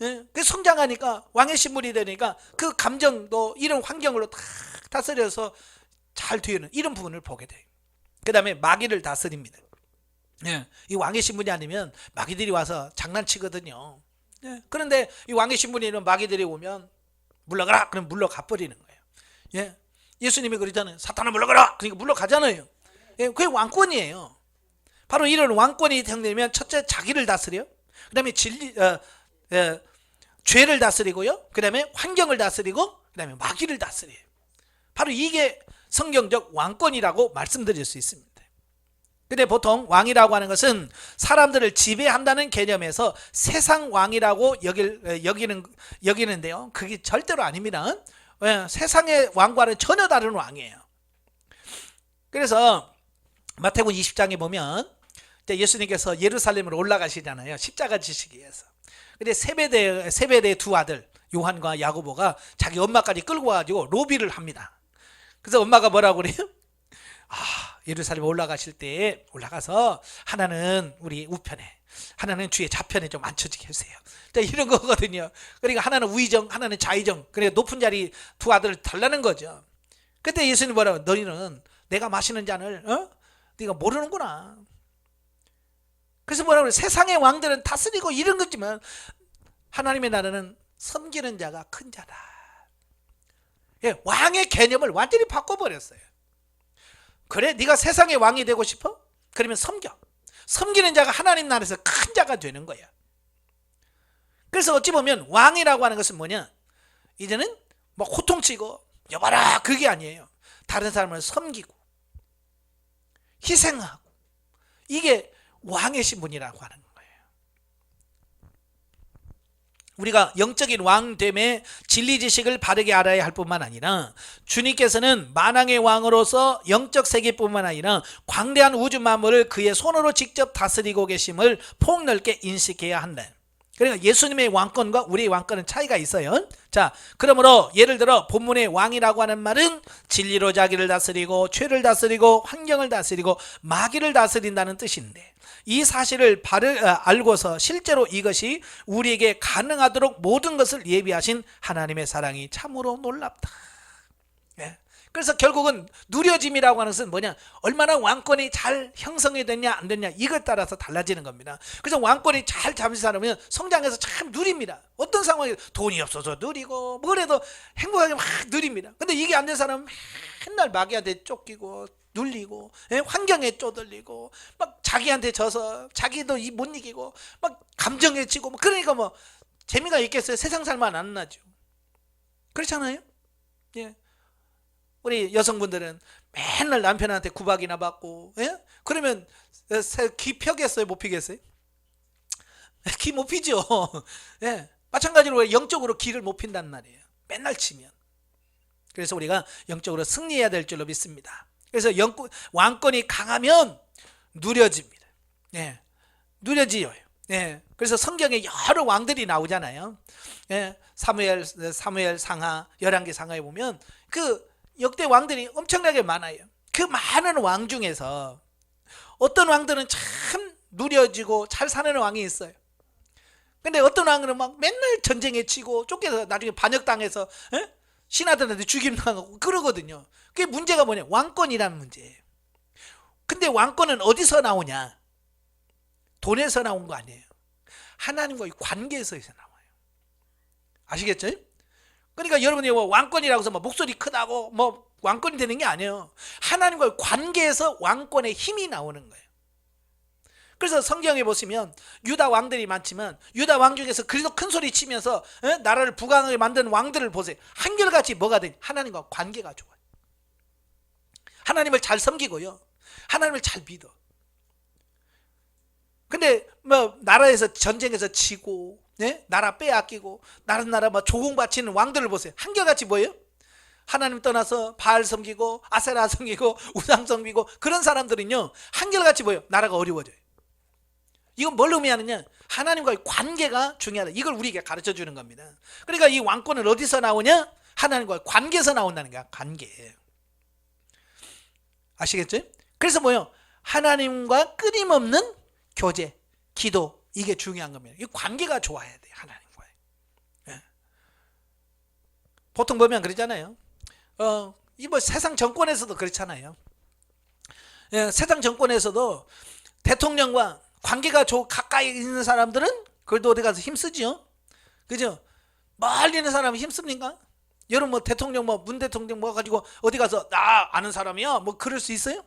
예? 그 성장하니까 왕의 신분이 되니까 그 감정도 이런 환경으로 다 다스려서 잘 되는 이런 부분을 보게 돼요. 그 다음에 마귀를 다스립니다. 예, 이 왕의 신분이 아니면 마귀들이 와서 장난치거든요. 예, 그런데 이 왕의 신분이 있는 마귀들이 오면 물러가라! 그럼 물러가 버리는 거예요. 예, 예수님이 그러잖아요. 사탄아 물러가라! 그러니까 물러가잖아요. 예, 그게 왕권이에요. 바로 이런 왕권이 형되면 첫째 자기를 다스려, 그 다음에 죄를 다스리고요, 그 다음에 환경을 다스리고, 그 다음에 마귀를 다스려요. 바로 이게 성경적 왕권이라고 말씀드릴 수 있습니다. 근데 보통 왕이라고 하는 것은 사람들을 지배한다는 개념에서 세상 왕이라고 여기는데요. 그게 절대로 아닙니다. 세상의 왕과는 전혀 다른 왕이에요. 그래서 마태복음 20장에 보면 예수님께서 예루살렘으로 올라가시잖아요. 십자가 지시기 위해서. 근데 세베대의 두 아들 요한과 야고보가 자기 엄마까지 끌고 와가지고 로비를 합니다. 그래서 엄마가 뭐라고 그래요? 예루살렘 올라가실 때 올라가서 하나는 우리 우편에, 하나는 주의 좌편에 좀 앉혀지게 해주세요. 이런 거거든요. 그러니까 하나는 우의정, 하나는 좌의정. 그러니까 높은 자리 두 아들을 달라는 거죠. 그때 예수님 뭐라고? 너희는 내가 마시는 잔을 네가 모르는구나. 그래서 뭐라고 그래? 세상의 왕들은 다스리고 이런 거지만 하나님의 나라는 섬기는 자가 큰 자다. 왕의 개념을 완전히 바꿔버렸어요. 그래? 네가 세상의 왕이 되고 싶어? 그러면 섬겨. 섬기는 자가 하나님 나라에서 큰 자가 되는 거야. 그래서 어찌 보면 왕이라고 하는 것은 뭐냐? 이제는 뭐 호통치고 여봐라 그게 아니에요. 다른 사람을 섬기고 희생하고, 이게 왕의 신분이라고 하는 거예요. 우리가 영적인 왕됨의 진리 지식을 바르게 알아야 할 뿐만 아니라 주님께서는 만왕의 왕으로서 영적 세계뿐만 아니라 광대한 우주 만물을 그의 손으로 직접 다스리고 계심을 폭넓게 인식해야 한다. 그러니까 예수님의 왕권과 우리의 왕권은 차이가 있어요. 자, 그러므로 예를 들어 본문의 왕이라고 하는 말은 진리로 자기를 다스리고 죄를 다스리고 환경을 다스리고 마귀를 다스린다는 뜻인데, 이 사실을 알고서 실제로 이것이 우리에게 가능하도록 모든 것을 예비하신 하나님의 사랑이 참으로 놀랍다. 그래서 결국은 누려짐이라고 하는 것은 뭐냐? 얼마나 왕권이 잘 형성이 됐냐 안 됐냐 이걸 따라서 달라지는 겁니다. 그래서 왕권이 잘 잠시 살면 성장해서 참 누립니다. 어떤 상황에 돈이 없어서 누리고 뭐래도 행복하게 막 누립니다. 근데 이게 안 된 사람은 맨날 마귀한테 쫓기고 눌리고 환경에 쪼들리고 막 자기한테 져서 자기도 못 이기고 막 감정에 치고 그러니까 뭐 재미가 있겠어요? 세상 살만 안 나죠. 그렇잖아요. 예. 우리 여성분들은 맨날 남편한테 구박이나 받고, 그러면 기 펴겠어요? 못 피겠어요? 기 못 피죠. 마찬가지로 영적으로 기를 못 핀단 말이에요. 맨날 치면. 그래서 우리가 영적으로 승리해야 될 줄로 믿습니다. 그래서 왕권이 강하면 누려집니다. 누려지요. 그래서 성경에 여러 왕들이 나오잖아요. 사무엘 상하, 열왕기 상하에 보면 그 역대 왕들이 엄청나게 많아요. 그 많은 왕 중에서 어떤 왕들은 참 누려지고 잘 사는 왕이 있어요. 근데 어떤 왕은 막 맨날 전쟁에 치고 쫓겨서 나중에 반역당해서 신하들한테 죽임당하고 그러거든요. 그게 문제가 뭐냐? 왕권이라는 문제예요. 근데 왕권은 어디서 나오냐? 돈에서 나온 거 아니에요. 하나님과의 관계에서 나와요. 아시겠죠? 그러니까 여러분이 왕권이라고 해서 목소리 크다고 왕권이 되는 게 아니에요. 하나님과의 관계에서 왕권의 힘이 나오는 거예요. 그래서 성경에 보시면 유다 왕들이 많지만 유다 왕 중에서 그래도 큰 소리 치면서 나라를 부강하게 만든 왕들을 보세요. 한결같이 뭐가 돼? 하나님과 관계가 좋아요. 하나님을 잘 섬기고요. 하나님을 잘 믿어. 근데 나라에서 전쟁에서 지고 나라 빼앗기고 다른 나라 조공바치는 왕들을 보세요. 한결같이 뭐예요? 하나님 떠나서 바알 섬기고 아세라 섬기고 우상 섬기고 그런 사람들은요 한결같이 뭐예요? 나라가 어려워져요. 이건 뭘 의미하느냐? 하나님과의 관계가 중요하다. 이걸 우리에게 가르쳐 주는 겁니다. 그러니까 이 왕권은 어디서 나오냐? 하나님과의 관계에서 나온다는 거야. 관계. 아시겠죠? 그래서 뭐예요? 하나님과 끊임없는 교제, 기도, 이게 중요한 겁니다. 이 관계가 좋아야 돼요. 하나님과의. 보통 보면 그러잖아요. 이 세상 정권에서도 그렇잖아요. 세상 정권에서도 대통령과 관계가 가까이 있는 사람들은 그래도 어디 가서 힘쓰죠. 그죠? 멀리 있는 사람이 힘씁니까? 여러분 대통령 문 대통령 가지고 어디 가서 나 아는 사람이야? 그럴 수 있어요?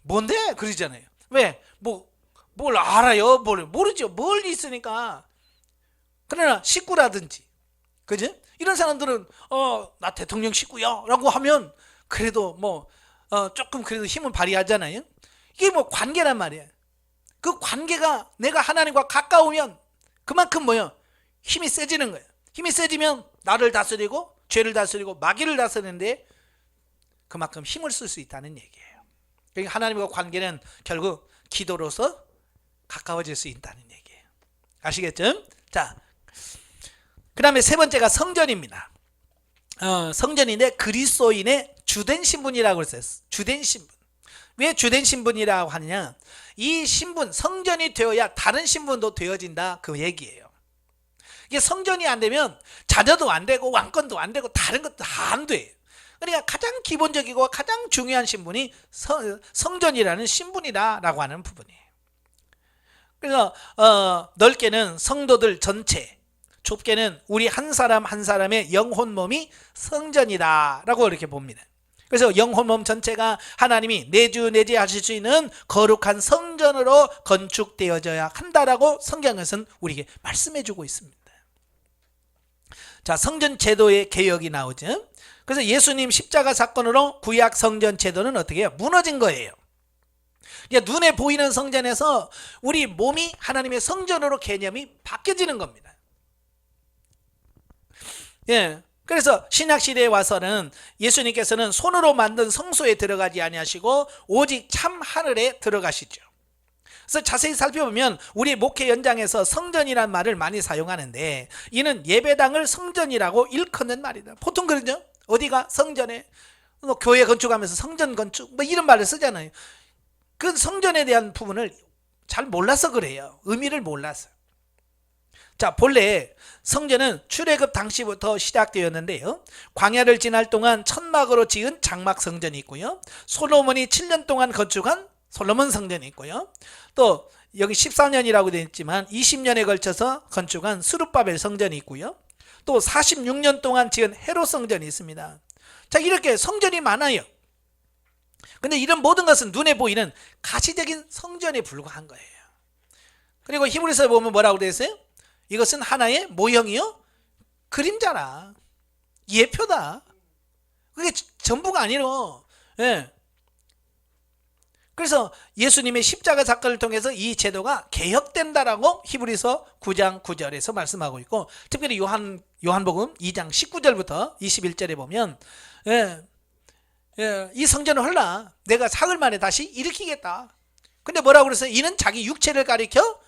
뭔데? 그러잖아요. 왜? 뭘 알아요? 모르죠. 멀리 있으니까. 그러나 식구라든지, 그죠? 이런 사람들은 나 대통령 식구야 라고 하면 그래도 조금 그래도 힘은 발휘하잖아요. 이게 뭐 관계란 말이에요. 그 관계가 내가 하나님과 가까우면 그만큼 뭐요? 힘이 세지는 거예요. 힘이 세지면 나를 다스리고 죄를 다스리고 마귀를 다스리는데 그만큼 힘을 쓸 수 있다는 얘기예요. 그러니까 하나님과 관계는 결국 기도로서 가까워질 수 있다는 얘기예요. 아시겠죠? 자, 그 다음에 세 번째가 성전입니다. 성전인데 그리스도인의 주된 신분이라고 그랬어요. 주된 신분. 왜 주된 신분이라고 하느냐? 이 신분, 성전이 되어야 다른 신분도 되어진다, 그 얘기예요. 이게 성전이 안 되면 자녀도 안 되고 왕권도 안 되고 다른 것도 다 안 돼. 그러니까 가장 기본적이고 가장 중요한 신분이 성전이라는 신분이다라고 하는 부분이에요. 그래서 넓게는 성도들 전체, 좁게는 우리 한 사람 한 사람의 영혼 몸이 성전이다라고 이렇게 봅니다. 그래서 영혼 몸 전체가 하나님이 내주내재하실 수 있는 거룩한 성전으로 건축되어져야 한다라고 성경에서는 우리에게 말씀해주고 있습니다. 자, 성전 제도의 개혁이 나오죠. 그래서 예수님 십자가 사건으로 구약 성전 제도는 어떻게 해요? 무너진 거예요. 눈에 보이는 성전에서 우리 몸이 하나님의 성전으로 개념이 바뀌어지는 겁니다. 예. 그래서 신약시대에 와서는 예수님께서는 손으로 만든 성소에 들어가지 아니하시고 오직 참 하늘에 들어가시죠. 그래서 자세히 살펴보면 우리 목회 연장에서 성전이라는 말을 많이 사용하는데 이는 예배당을 성전이라고 일컫는 말이다. 보통 그러죠. 어디가 성전에 교회 건축하면서 성전 건축 뭐 이런 말을 쓰잖아요. 그 성전에 대한 부분을 잘 몰라서 그래요. 의미를 몰라서. 자, 본래 성전은 출애굽 당시부터 시작되었는데요. 광야를 지날 동안 천막으로 지은 장막 성전이 있고요. 솔로몬이 7년 동안 건축한 솔로몬 성전이 있고요. 또 여기 14년이라고 되어 있지만 20년에 걸쳐서 건축한 스룹바벨 성전이 있고요. 또 46년 동안 지은 헤롯 성전이 있습니다. 자, 이렇게 성전이 많아요. 근데 이런 모든 것은 눈에 보이는 가시적인 성전에 불과한 거예요. 그리고 히브리서에 보면 뭐라고 되어 있어요? 이것은 하나의 모형이요? 그림자라. 예표다. 그게 전부가 아니로. 예. 그래서 예수님의 십자가 사건을 통해서 이 제도가 개혁된다라고 히브리서 9장 9절에서 말씀하고 있고, 특별히 요한복음 2장 19절부터 21절에 보면 이 성전을 헐라 내가 사흘 만에 다시 일으키겠다. 근데 뭐라고 그랬어요? 이는 자기 육체를 가리켜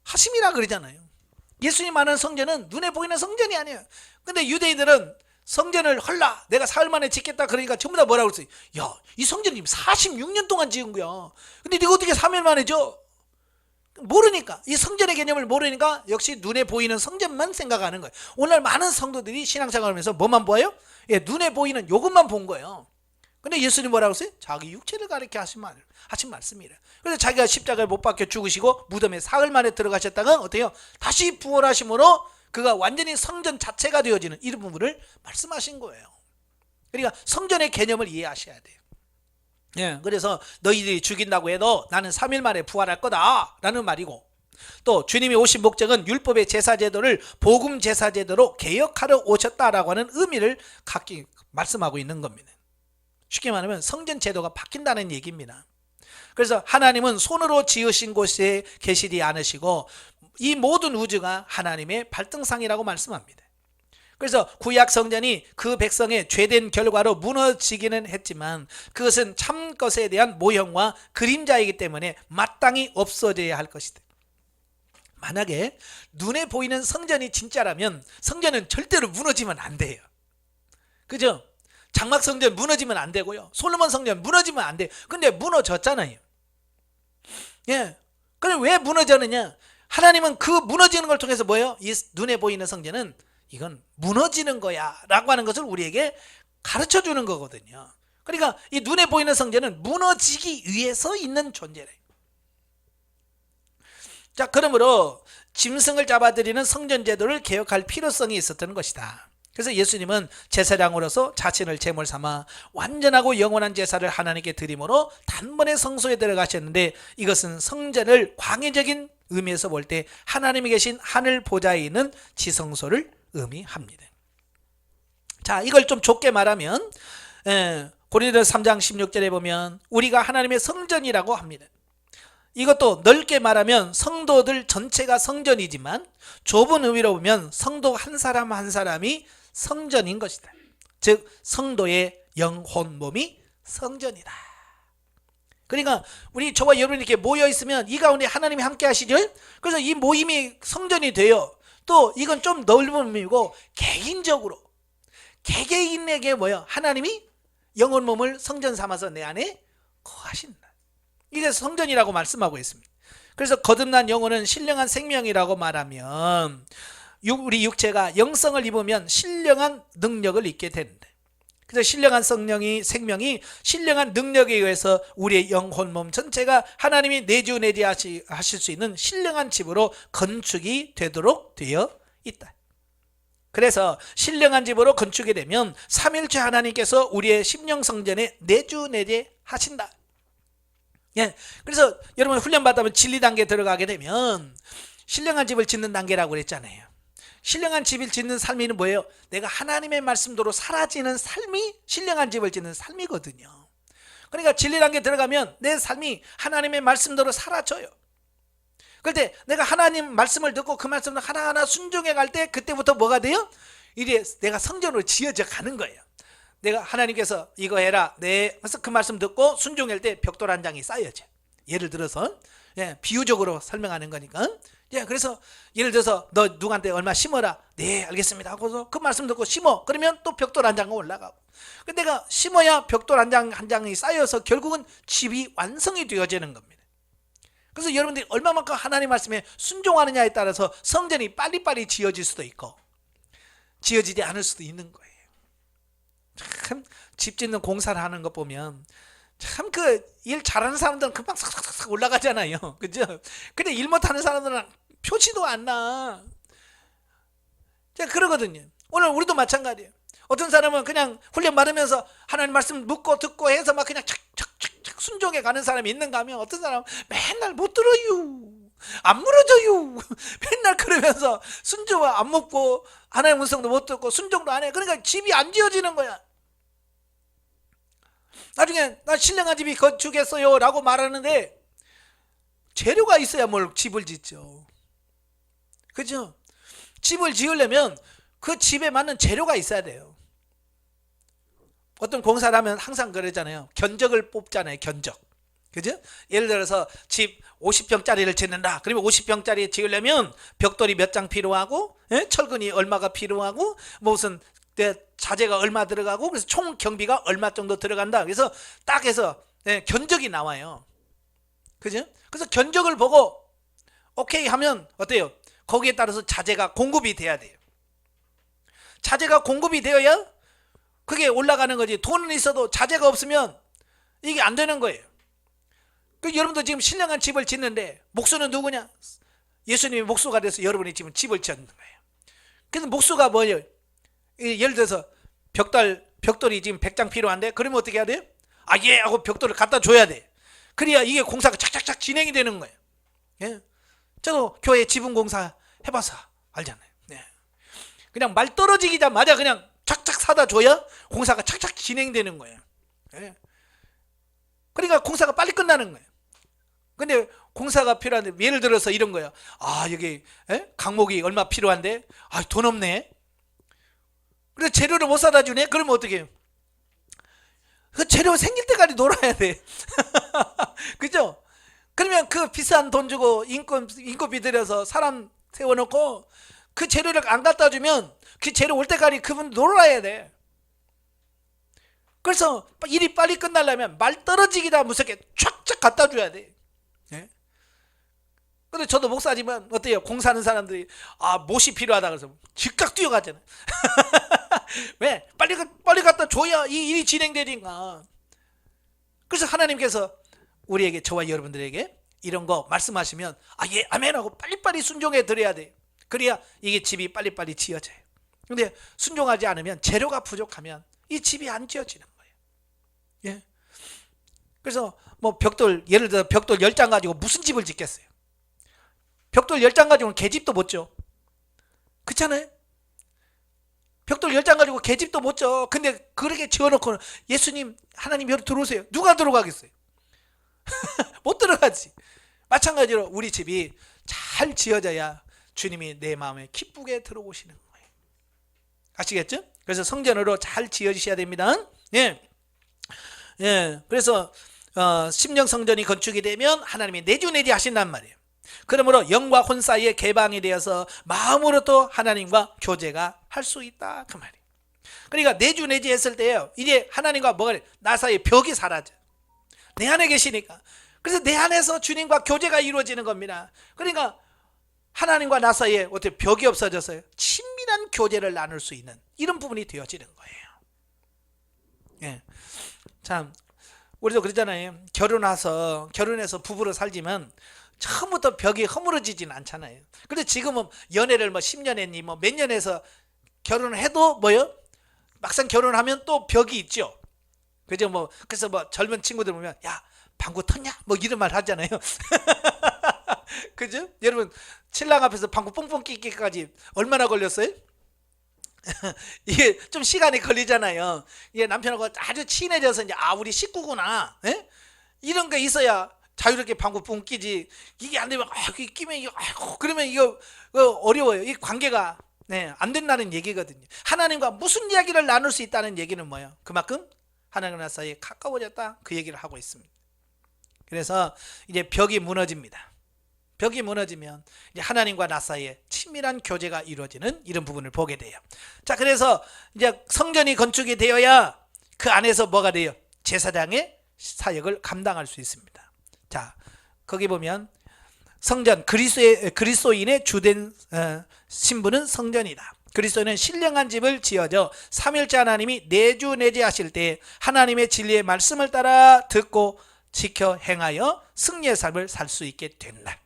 하심이라 그러잖아요. 예수님 말하는 성전은 눈에 보이는 성전이 아니에요. 근데 유대인들은 성전을 헐라 내가 사흘 만에 짓겠다 그러니까 전부 다 뭐라고 그랬어요? 야, 이 성전이 46년 동안 지은 거야. 근데 네가 어떻게 3일 만에 져? 모르니까, 이 성전의 개념을 모르니까 역시 눈에 보이는 성전만 생각하는 거예요. 오늘 많은 성도들이 신앙생활을 하면서 뭐만 보여요? 눈에 보이는 요것만 본 거예요. 근데 예수님 뭐라고 했어요? 자기 육체를 가리켜 하신 말씀이래. 그래서 자기가 십자가에 못 박혀 죽으시고 무덤에 사흘 만에 들어가셨다가 어때요? 다시 부활하심으로 그가 완전히 성전 자체가 되어지는 이런 부분을 말씀하신 거예요. 그러니까 성전의 개념을 이해하셔야 돼요. 예, 그래서 너희들이 죽인다고 해도 나는 3일 만에 부활할 거다 라는 말이고, 또 주님이 오신 목적은 율법의 제사제도를 복음 제사제도로 개혁하러 오셨다라고 하는 의미를 갖기 말씀하고 있는 겁니다. 쉽게 말하면 성전 제도가 바뀐다는 얘기입니다. 그래서 하나님은 손으로 지으신 곳에 계시지 않으시고 이 모든 우주가 하나님의 발등상이라고 말씀합니다. 그래서 구약 성전이 그 백성의 죄된 결과로 무너지기는 했지만 그것은 참 것에 대한 모형과 그림자이기 때문에 마땅히 없어져야 할 것이다. 만약에 눈에 보이는 성전이 진짜라면 성전은 절대로 무너지면 안 돼요. 그죠? 장막 성전 무너지면 안 되고요. 솔로몬 성전 무너지면 안 돼요. 근데 무너졌잖아요. 예. 그럼 왜 무너졌느냐? 하나님은 그 무너지는 걸 통해서 뭐예요? 이 눈에 보이는 성전은 이건 무너지는 거야 라고 하는 것을 우리에게 가르쳐 주는 거거든요. 그러니까 이 눈에 보이는 성전은 무너지기 위해서 있는 존재래요. 자, 그러므로 짐승을 잡아들이는 성전 제도를 개혁할 필요성이 있었던 것이다. 그래서 예수님은 제사장으로서 자신을 제물 삼아 완전하고 영원한 제사를 하나님께 드림으로 단번에 성소에 들어가셨는데, 이것은 성전을 광의적인 의미에서 볼 때 하나님이 계신 하늘 보좌에 있는 지성소를 의미합니다. 자, 이걸 좀 좁게 말하면 고린도서 3장 16절에 보면 우리가 하나님의 성전이라고 합니다. 이것도 넓게 말하면 성도들 전체가 성전이지만 좁은 의미로 보면 성도 한 사람 한 사람이 성전인 것이다. 즉 성도의 영혼 몸이 성전이다. 그러니까 우리 저와 여러분이 이렇게 모여 있으면 이 가운데 하나님이 함께 하시죠. 그래서 이 모임이 성전이 돼요. 또 이건 좀 넓은 의미고 개인적으로 개개인에게 뭐요? 하나님이 영혼 몸을 성전 삼아서 내 안에 거하신다. 이게 성전이라고 말씀하고 있습니다. 그래서 거듭난 영혼은 신령한 생명이라고 말하면 우리 육체가 영성을 입으면 신령한 능력을 입게 되는데, 그래서 신령한 생명이 신령한 능력에 의해서 우리의 영혼 몸 전체가 하나님이 내주 하실 수 있는 신령한 집으로 건축이 되도록 되어 있다. 그래서 신령한 집으로 건축이 되면 삼일체 하나님께서 우리의 심령 성전에 내주 하신다. 예, 그래서 여러분 훈련 받으면 진리 단계 들어가게 되면 신령한 집을 짓는 단계라고 그랬잖아요. 신령한 집을 짓는 삶이 뭐예요? 내가 하나님의 말씀대로 사라지는 삶이 신령한 집을 짓는 삶이거든요. 그러니까 진리 단계 들어가면 내 삶이 하나님의 말씀대로 사라져요. 그런데 내가 하나님 말씀을 듣고 그 말씀을 하나하나 순종해 갈 때 그때부터 뭐가 돼요? 이래 내가 성전으로 지어져 가는 거예요. 내가 하나님께서 이거 해라. 네. 그래서 그 말씀 듣고 순종할 때 벽돌 한 장이 쌓여져. 예를 들어서 비유적으로 설명하는 거니까. 그래서 예를 들어서 너 누구한테 얼마 심어라. 네, 알겠습니다 하고서 그 말씀 듣고 심어. 그러면 또 벽돌 한 장이 올라가고. 근데 내가 심어야 벽돌 한 장이 쌓여서 결국은 집이 완성이 되어지는 겁니다. 그래서 여러분들이 얼마만큼 하나님 말씀에 순종하느냐에 따라서 성전이 빨리빨리 지어질 수도 있고 지어지지 않을 수도 있는 거예요. 참 집 짓는 공사를 하는 거 보면 참 그 일 잘하는 사람들은 금방 싹싹싹 올라가잖아요. 그죠? 근데 일 못하는 사람들은 표시도 안 나. 제가 그러거든요. 오늘 우리도 마찬가지예요. 어떤 사람은 그냥 훈련 받으면서 하나님 말씀 묻고 듣고 해서 막 그냥 착착착착 순종해 가는 사람이 있는가 하면 어떤 사람은 맨날 못 들어요. 안 물어줘요. 맨날 그러면서 순종 안 묻고 하나님 음성도 못 듣고 순종도 안 해. 그러니까 집이 안 지어지는 거야. 나중에 나 신령한 집이 건축했어요 라고 말하는데 재료가 있어야 뭘 집을 짓죠. 그죠? 집을 지으려면 그 집에 맞는 재료가 있어야 돼요. 어떤 공사를 하면 항상 그러잖아요. 견적을 뽑잖아요. 견적. 그죠? 예를 들어서 집 50평짜리를 짓는다. 그러면 50평짜리 지으려면 벽돌이 몇 장 필요하고 철근이 얼마가 필요하고 무슨 자재가 얼마 들어가고 그래서 총 경비가 얼마 정도 들어간다. 그래서 딱 해서 견적이 나와요. 그죠? 그래서 견적을 보고 오케이 하면 어때요? 거기에 따라서 자재가 공급이 돼야 돼요. 자재가 공급이 되어야 그게 올라가는 거지. 돈은 있어도 자재가 없으면 이게 안 되는 거예요. 그 여러분도 지금 신령한 집을 짓는데 목수는 누구냐? 예수님이 목수가 돼서 여러분이 지금 집을 짓는 거예요. 그래서 목수가 뭐예요? 예를 들어서 벽돌이 지금 100장 필요한데 그러면 어떻게 해야 돼요? 아, 예 하고 벽돌을 갖다 줘야 돼. 그래야 이게 공사가 착착착 진행이 되는 거예요. 예? 저도 교회 지붕 공사 해봐서 알잖아요. 네. 그냥 말 떨어지기자마자 그냥 착착 사다 줘야 공사가 착착 진행되는 거예요. 예? 그러니까 공사가 빨리 끝나는 거예요. 근데 공사가 필요한데 예를 들어서 이런 거예요. 아, 여기 강목이 얼마 필요한데 아, 돈 없네. 그래서 재료를 못 사다 주네. 그러면 어떻게 해요? 그 재료 생길 때까지 놀아야 돼. 그죠? 그러면 그 비싼 돈 주고 인건비 들여서 사람 세워놓고 그 재료를 안 갖다 주면 그 재료 올 때까지 그분 놀아야 돼. 그래서 일이 빨리 끝나려면 말 떨어지기다 무섭게 촥촥 갖다 줘야 돼. 근데 저도 목사지만 어때요? 공사하는 사람들이 아, 못이 필요하다 그래서 즉각 뛰어가잖아요. 왜? 빨리 갖다 줘야 이 일이 진행되니까. 그래서 하나님께서 우리에게, 저와 여러분들에게 이런 거 말씀하시면 아, 예, 아멘하고 빨리빨리 순종해 드려야 돼. 그래야 이게 집이 빨리빨리 지어져요. 근데 순종하지 않으면, 재료가 부족하면 이 집이 안 지어지는 거예요. 예. 그래서 뭐 벽돌, 예를 들어 벽돌 10장 가지고 무슨 집을 짓겠어요? 벽돌 10장 가지고는 개집도 못 져. 그렇잖아요? 벽돌 10장 가지고 계집도 못 져. 근데 그렇게 지어놓고 예수님 하나님 여기 들어오세요. 누가 들어가겠어요? 못 들어가지. 마찬가지로 우리 집이 잘 지어져야 주님이 내 마음에 기쁘게 들어오시는 거예요. 아시겠죠? 그래서 성전으로 잘 지어지셔야 됩니다. 예. 예. 그래서 심령 성전이 건축이 되면 하나님이 내주내지 하신단 말이에요. 그러므로 영과 혼 사이에 개방이 되어서 마음으로 또 하나님과 교제가 할 수 있다 그 말이에요. 그러니까 내주내지 했을 때요, 이제 하나님과 뭐가 나 사이에 벽이 사라져. 내 안에 계시니까. 그래서 내 안에서 주님과 교제가 이루어지는 겁니다. 그러니까 하나님과 나 사이에 어떻게 벽이 없어져서요, 친밀한 교제를 나눌 수 있는 이런 부분이 되어지는 거예요. 예. 참 우리도 그러잖아요. 결혼해서 부부로 살지만 처음부터 벽이 허물어지진 않잖아요. 근데 지금은 연애를 뭐 10년 했니 뭐 몇 년 해서 결혼을 해도 뭐요? 막상 결혼하면 또 벽이 있죠. 그죠? 뭐 그래서 뭐 젊은 친구들 보면 야 방구 텄냐? 뭐 이런 말 하잖아요. 그죠? 여러분 신랑 앞에서 방구 뽕뽕 끼기까지 얼마나 걸렸어요? 이게 좀 시간이 걸리잖아요. 이게 남편하고 아주 친해져서 이제 우리 식구구나. 에? 이런 거 있어야 자유롭게 방구 뿡 끼지. 이게 안 되면 그게 끼면 이거 그러면 이거 어려워요. 이 관계가 안 된다는 얘기거든요. 하나님과 무슨 이야기를 나눌 수 있다는 얘기는 뭐예요? 그만큼 하나님과 사이에 가까워졌다 그 얘기를 하고 있습니다. 그래서 이제 벽이 무너집니다. 벽이 무너지면 이제 하나님과 나 사이에 친밀한 교제가 이루어지는 이런 부분을 보게 돼요. 자, 그래서 이제 성전이 건축이 되어야 그 안에서 뭐가 돼요? 제사장의 사역을 감당할 수 있습니다. 자, 거기 보면 성전, 그리스도인의 주된 신분은 성전이다. 그리스도는 신령한 집을 지어져 삼일째 하나님이 내주내지 하실 때 하나님의 진리의 말씀을 따라 듣고 지켜 행하여 승리의 삶을 살 수 있게 된다.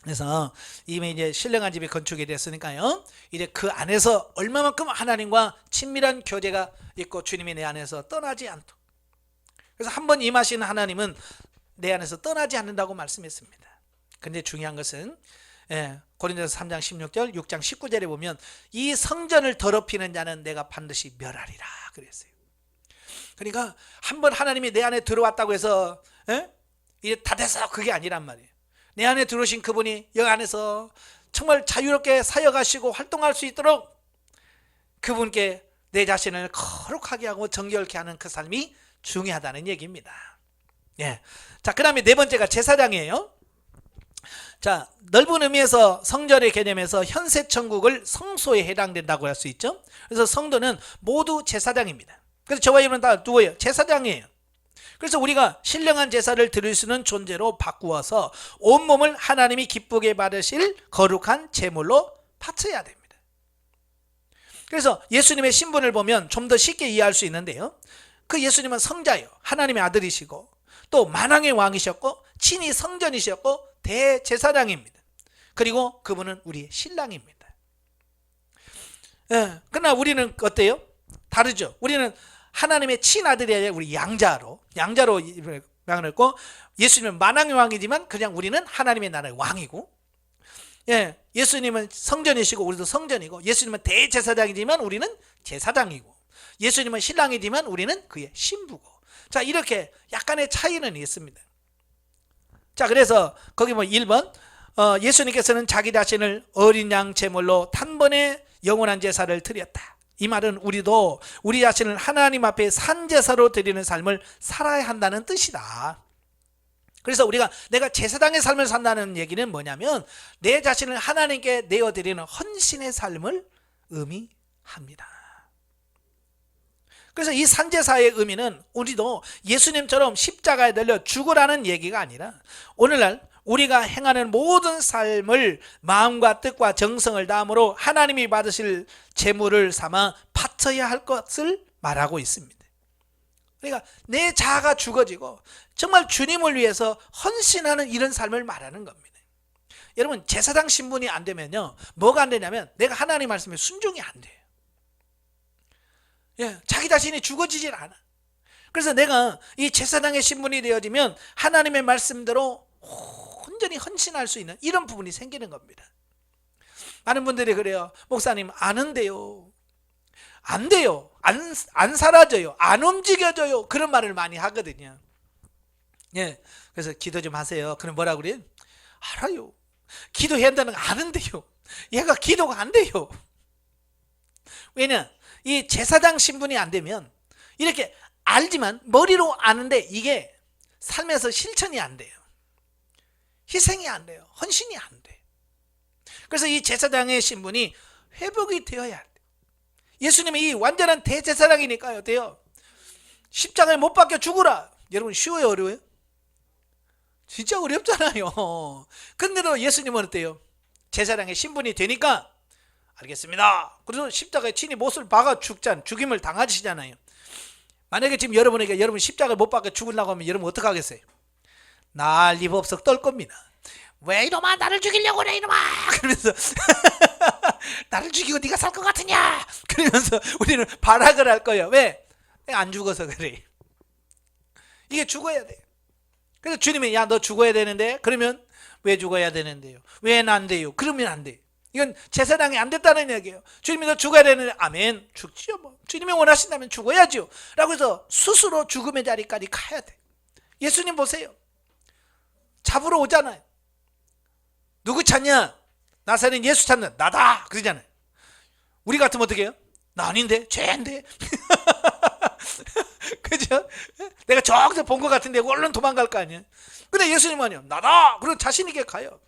그래서 이미 이제 신령한 집이 건축이 됐으니까요, 이제 그 안에서 얼마만큼 하나님과 친밀한 교제가 있고 주님이 내 안에서 떠나지 않도록. 그래서 한번 임하시는 하나님은 내 안에서 떠나지 않는다고 말씀했습니다. 근데 중요한 것은 고린도서 3장 16절 6장 19절에 보면 이 성전을 더럽히는 자는 내가 반드시 멸하리라 그랬어요. 그러니까 한번 하나님이 내 안에 들어왔다고 해서 이제 다 돼서 그게 아니란 말이에요. 내 안에 들어오신 그분이 여기 안에서 정말 자유롭게 사역하시고 활동할 수 있도록 그분께 내 자신을 거룩하게 하고 정결케 하는 그 삶이 중요하다는 얘기입니다. 예. 자, 그 다음에 네 번째가 제사장이에요. 자, 넓은 의미에서 성전의 개념에서 현세천국을 성소에 해당된다고 할 수 있죠. 그래서 성도는 모두 제사장입니다. 그래서 저와 여러분 다 누구예요? 제사장이에요. 그래서 우리가 신령한 제사를 드릴 수 있는 존재로 바꾸어서 온몸을 하나님이 기쁘게 받으실 거룩한 제물로 바쳐야 됩니다. 그래서 예수님의 신분을 보면 좀 더 쉽게 이해할 수 있는데요, 그 예수님은 성자예요. 하나님의 아들이시고 또 만왕의 왕이셨고 친히 성전이셨고 대제사장입니다. 그리고 그분은 우리의 신랑입니다. 그러나 우리는 어때요? 다르죠. 우리는 하나님의 친아들이 아니라 우리 양자로 명했고, 예수님은 만왕의 왕이지만 그냥 우리는 하나님의 나라의 왕이고, 예수님은 성전이시고 우리도 성전이고, 예수님은 대제사장이지만 우리는 제사장이고, 예수님은 신랑이지만 우리는 그의 신부고. 자, 이렇게 약간의 차이는 있습니다. 자, 그래서 거기 뭐 1번 예수님께서는 자기 자신을 어린 양 제물로 단번에 영원한 제사를 드렸다. 이 말은 우리도 우리 자신을 하나님 앞에 산제사로 드리는 삶을 살아야 한다는 뜻이다. 그래서 우리가 내가 제사장의 삶을 산다는 얘기는 뭐냐면 내 자신을 하나님께 내어드리는 헌신의 삶을 의미합니다. 그래서 이 산제사의 의미는 우리도 예수님처럼 십자가에 달려 죽으라는 얘기가 아니라 오늘날 우리가 행하는 모든 삶을 마음과 뜻과 정성을 다함으로 하나님이 받으실 제물을 삼아 바쳐야 할 것을 말하고 있습니다. 그러니까 내 자아가 죽어지고 정말 주님을 위해서 헌신하는 이런 삶을 말하는 겁니다. 여러분, 제사장 신분이 안 되면요, 뭐가 안 되냐면 내가 하나님 말씀에 순종이 안 돼요. 자기 자신이 죽어지질 않아. 그래서 내가 이 제사장의 신분이 되어지면 하나님의 말씀대로 온전히 헌신할 수 있는 이런 부분이 생기는 겁니다. 많은 분들이 그래요. 목사님, 아는데요. 안 돼요. 안 사라져요. 안 움직여져요. 그런 말을 많이 하거든요. 예. 그래서 기도 좀 하세요. 그럼 뭐라 그래요? 알아요. 기도해야 한다는 거 아는데요. 얘가 기도가 안 돼요. 왜냐? 이 제사장 신분이 안 되면 이렇게 알지만 머리로 아는데 이게 삶에서 실천이 안 돼요. 희생이 안 돼요. 헌신이 안 돼. 그래서 이 제사장의 신분이 회복이 되어야 돼. 예수님이 이 완전한 대제사장이니까요. 어때요? 십자가에 못 박혀 죽으라. 여러분 쉬워요, 어려워요? 진짜 어렵잖아요. 근데도 예수님은 어때요? 제사장의 신분이 되니까 알겠습니다. 그래서 십자가에 친히 못을 박아 죽임을 당하시잖아요. 만약에 지금 여러분에게 여러분 십자가에 못 박혀 죽으려고 하면 여러분 어떻게 하겠어요? 난리 법석 떨 겁니다. 왜 이놈아 나를 죽이려고 그래 이놈아 그러면서 나를 죽이고 네가 살 것 같으냐 그러면서 우리는 발악을 할 거예요. 왜? 내가 안 죽어서 그래. 이게 죽어야 돼. 그래서 주님이 야 너 죽어야 되는데 그러면 왜 죽어야 되는데요? 왜 안 돼요? 그러면 안 돼. 이건 제사장이 안 됐다는 얘기예요. 주님이 너 죽어야 되는데 아멘 죽지요 뭐. 주님이 원하신다면 죽어야죠 라고 해서 스스로 죽음의 자리까지 가야 돼. 예수님 보세요. 잡으러 오잖아요. 누구 찾냐? 나사렛 예수 찾는 나다 그러잖아요. 우리 같으면 어떻게 해요? 나 아닌데 죄인데 그죠? 내가 저기서 본 것 같은데 얼른 도망갈 거 아니에요. 근데 예수님은요 나다 그리고 자신 있게 가요.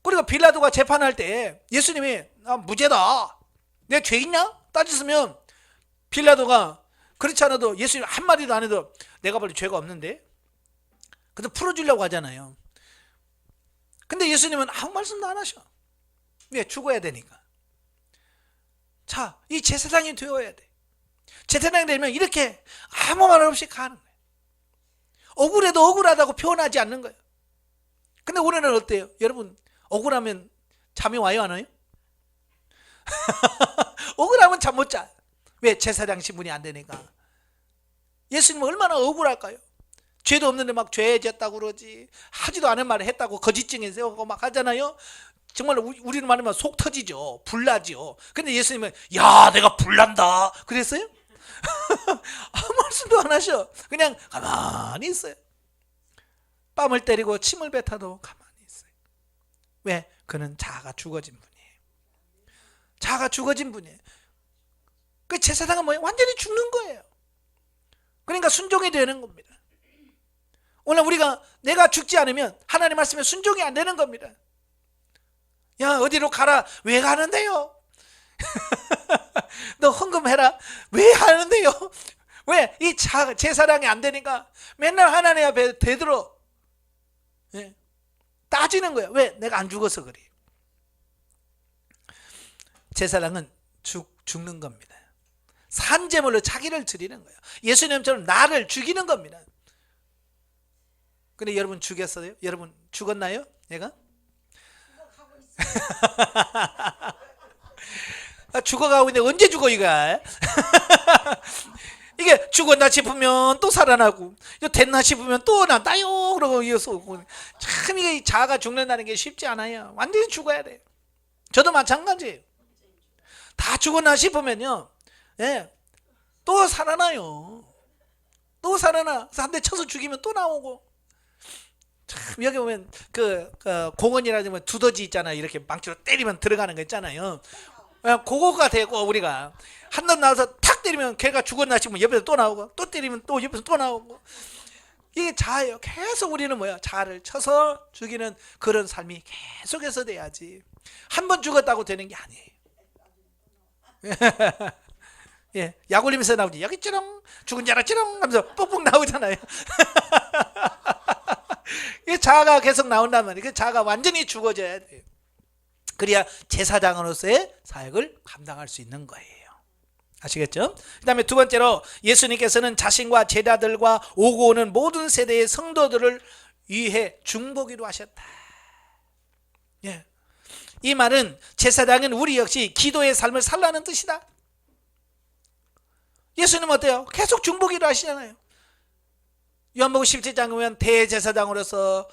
그리고 빌라도가 재판할 때 예수님이 나 무죄다 내 죄 있냐? 따졌으면 빌라도가 그렇지 않아도 예수님 한마디도 안 해도 내가 원래 죄가 없는데 그래서 풀어주려고 하잖아요. 근데 예수님은 아무 말씀도 안 하셔. 왜? 죽어야 되니까. 자, 이 제사장이 되어야 돼. 제사장이 되면 이렇게 아무 말 없이 가는 거예요. 억울해도 억울하다고 표현하지 않는 거예요. 근데 우리는 어때요? 여러분 억울하면 잠이 와요 안 와요? 억울하면 잠 못 자. 왜? 제사장 신분이 안 되니까. 예수님은 얼마나 억울할까요? 죄도 없는데 막 죄 졌다고 그러지. 하지도 않은 말을 했다고 거짓증에 세우고 막 하잖아요. 정말 우리는 말하면 속 터지죠. 불나죠. 근데 예수님은 야 내가 불난다 그랬어요? 아무 말씀도 안 하셔. 그냥 가만히 있어요. 뺨을 때리고 침을 뱉어도 가만히 있어요. 왜? 그는 자아가 죽어진 분이에요. 자아가 죽어진 분이에요. 그 제사장은 뭐예요? 완전히 죽는 거예요. 그러니까 순종이 되는 겁니다. 오늘 우리가 내가 죽지 않으면 하나님 말씀에 순종이 안 되는 겁니다. 야 어디로 가라. 왜 가는데요? 너 헌금해라. 왜 하는데요? 왜? 이 제사장이 안 되니까 맨날 하나님 앞에 대들어. 예. 따지는 거야. 왜? 내가 안 죽어서 그래. 제사장은 죽는 겁니다. 산제물로 자기를 드리는 거예요. 예수님처럼 나를 죽이는 겁니다. 근데 여러분 죽였어요? 여러분 죽었나요? 얘가? 죽어가고 있는데 언제 죽어 이거? 이게 죽었나 싶으면 또 살아나고 됐나 싶으면 또 난다요 그러고 이어서 참 이게 자아가 죽는다는 게 쉽지 않아요. 완전히 죽어야 돼. 저도 마찬가지예요. 다 죽었나 싶으면요 예, 또 살아나요. 또 살아나. 한 대 쳐서 죽이면 또 나오고. 참 여기 보면 그 공원이라든지 두더지 있잖아요. 이렇게 망치로 때리면 들어가는 거 있잖아요. 그거가 되고 우리가 한 번 나와서 탁 때리면 걔가 죽었나 싶으면 옆에서 또 나오고 또 때리면 또 옆에서 또 나오고. 이게 자아예요. 계속 우리는 뭐야? 자아를 쳐서 죽이는 그런 삶이 계속해서 돼야지. 한 번 죽었다고 되는 게 아니에요. 예, 약 올리면서 나오지. 여기 찌렁 죽은 자라 찌렁 하면서 뽁뽁 나오잖아요. 이 자아가 계속 나온다면 그 자아가 완전히 죽어져야 돼요. 그래야 제사장으로서의 사역을 감당할 수 있는 거예요. 아시겠죠? 그 다음에 두 번째로 예수님께서는 자신과 제자들과 오고 오는 모든 세대의 성도들을 위해 중보기도 하셨다. 예. 이 말은 제사장은 우리 역시 기도의 삶을 살라는 뜻이다. 예수님은 어때요? 계속 중보기도 하시잖아요. 요한복음 17장 보면 대제사장으로서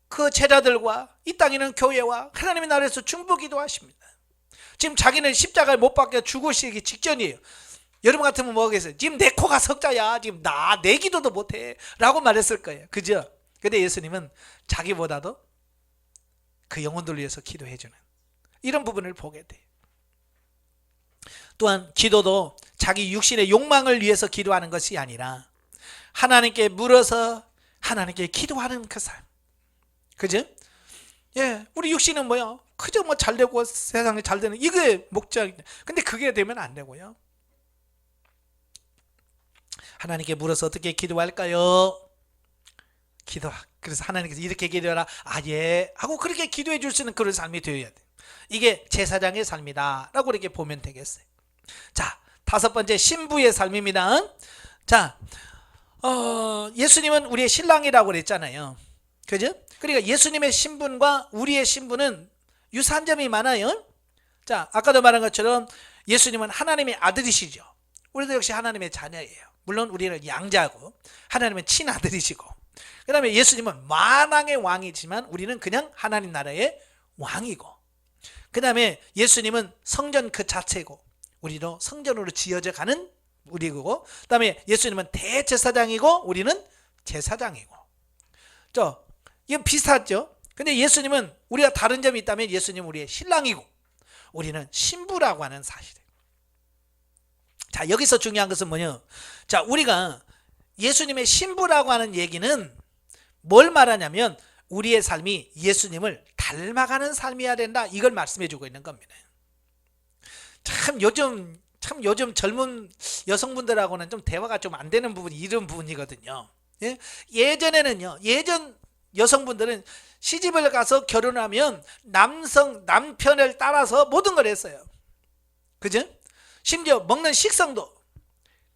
그 제자들과 이 땅에 있는 교회와 하나님의 나라에서 중보기도 하십니다. 지금 자기는 십자가에 못 박혀 죽으시기 직전이에요. 여러분 같으면 뭐겠어요? 지금 내 코가 석자야. 지금 내 기도도 못해 라고 말했을 거예요. 그죠? 근데 예수님은 자기보다도 그 영혼들을 위해서 기도해 주는 이런 부분을 보게 돼요. 또한 기도도 자기 육신의 욕망을 위해서 기도하는 것이 아니라 하나님께 물어서 하나님께 기도하는 그 삶. 그죠? 예, 우리 육신은 뭐야? 그저 뭐 잘되고 세상에 잘되는 이게 목적인데, 근데 그게 되면 안 되고요. 하나님께 물어서 어떻게 기도할까요? 그래서 하나님께서 이렇게 기도하라. 예 하고 그렇게 기도해 줄 수 있는 그런 삶이 되어야 돼. 이게 제사장의 삶이다 라고 이렇게 보면 되겠어요. 자, 다섯 번째 신부의 삶입니다. 자, 예수님은 우리의 신랑이라고 그랬잖아요. 그죠? 그러니까 예수님의 신분과 우리의 신분은 유사한 점이 많아요. 자, 아까도 말한 것처럼 예수님은 하나님의 아들이시죠. 우리도 역시 하나님의 자녀예요. 물론 우리는 양자고 하나님은 친아들이시고, 그 다음에 예수님은 만왕의 왕이지만 우리는 그냥 하나님 나라의 왕이고, 그 다음에 예수님은 성전 그 자체고 우리도 성전으로 지어져 가는 우리고, 그 다음에 예수님은 대제사장이고 우리는 제사장이고. 이건 비슷하죠. 근데 예수님은 우리가 다른 점이 있다면 예수님은 우리의 신랑이고 우리는 신부라고 하는 사실이에요. 자, 여기서 중요한 것은 뭐냐? 자, 우리가 예수님의 신부라고 하는 얘기는 뭘 말하냐면 우리의 삶이 예수님을 닮아가는 삶이어야 된다, 이걸 말씀해 주고 있는 겁니다. 참 요즘 젊은 여성분들하고는 좀 대화가 좀 안 되는 부분이 이런 부분이거든요. 예? 예전에는요, 예전 여성분들은 시집을 가서 결혼하면 남편을 따라서 모든 걸 했어요. 그죠? 심지어 먹는 식성도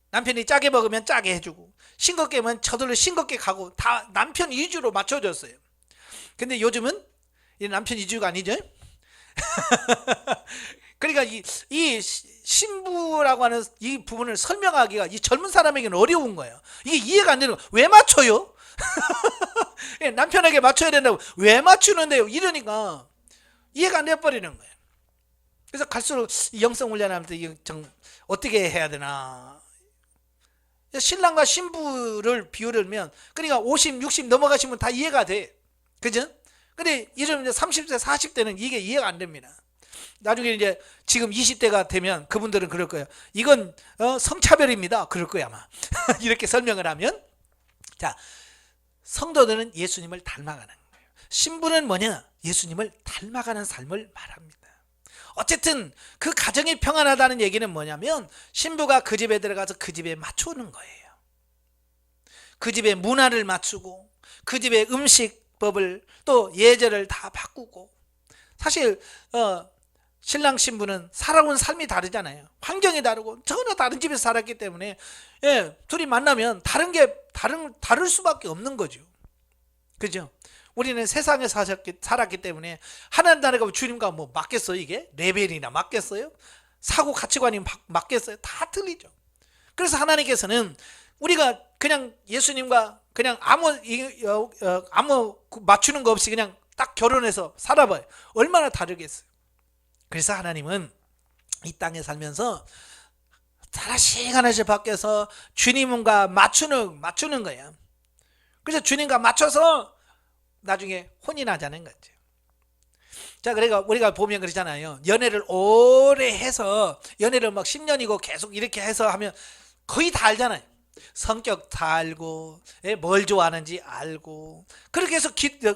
남편이 짜게 먹으면 짜게 해주고, 싱겁게 하면 저절로 싱겁게 가고, 다 남편 위주로 맞춰줬어요. 근데 요즘은 이 남편 위주가 아니죠. 그러니까 이 신부라고 하는 이 부분을 설명하기가 이 젊은 사람에게는 어려운 거예요. 이게 이해가 안 되는 거예요. 왜 맞춰요? 남편에게 맞춰야 된다고 왜 맞추는데요? 이러니까 이해가 안 돼버리는 거예요. 그래서 갈수록 영성 훈련하면서 어떻게 해야 되나. 신랑과 신부를 비유하면, 그러니까 50, 60 넘어가시면 다 이해가 돼. 그죠? 근데 이제 30대, 40대는 이게 이해가 안 됩니다. 나중에 이제 지금 20대가 되면 그분들은 그럴 거예요. 이건 성차별입니다. 그럴 거야 아마. 이렇게 설명을 하면. 자, 성도들은 예수님을 닮아가는 거예요. 신부는 뭐냐? 예수님을 닮아가는 삶을 말합니다. 어쨌든 그 가정이 평안하다는 얘기는 뭐냐면 신부가 그 집에 들어가서 그 집에 맞추는 거예요. 그 집의 문화를 맞추고 그 집의 음식법을 또 예절을 다 바꾸고. 사실 신랑 신부는 살아온 삶이 다르잖아요. 환경이 다르고 전혀 다른 집에서 살았기 때문에 둘이 만나면 다를 수밖에 없는 거죠. 그죠? 우리는 세상에서 살았기 때문에 하나님 나라가 주님과 뭐 맞겠어요? 이게 레벨이나 맞겠어요? 사고 가치관이 맞겠어요? 다 틀리죠. 그래서 하나님께서는 우리가 그냥 예수님과 그냥 아무 맞추는 거 없이 그냥 딱 결혼해서 살아봐요. 얼마나 다르겠어요. 그래서 하나님은 이 땅에 살면서 하나씩 바뀌어서 주님과 맞추는 거예요. 그래서 주님과 맞춰서 나중에 혼인하자는 거죠. 자, 그러니까 우리가 보면 그러잖아요. 연애를 오래 해서 연애를 막 10년이고 계속 이렇게 해서 하면 거의 다 알잖아요. 성격 다 알고 뭘 좋아하는지 알고, 그렇게 해서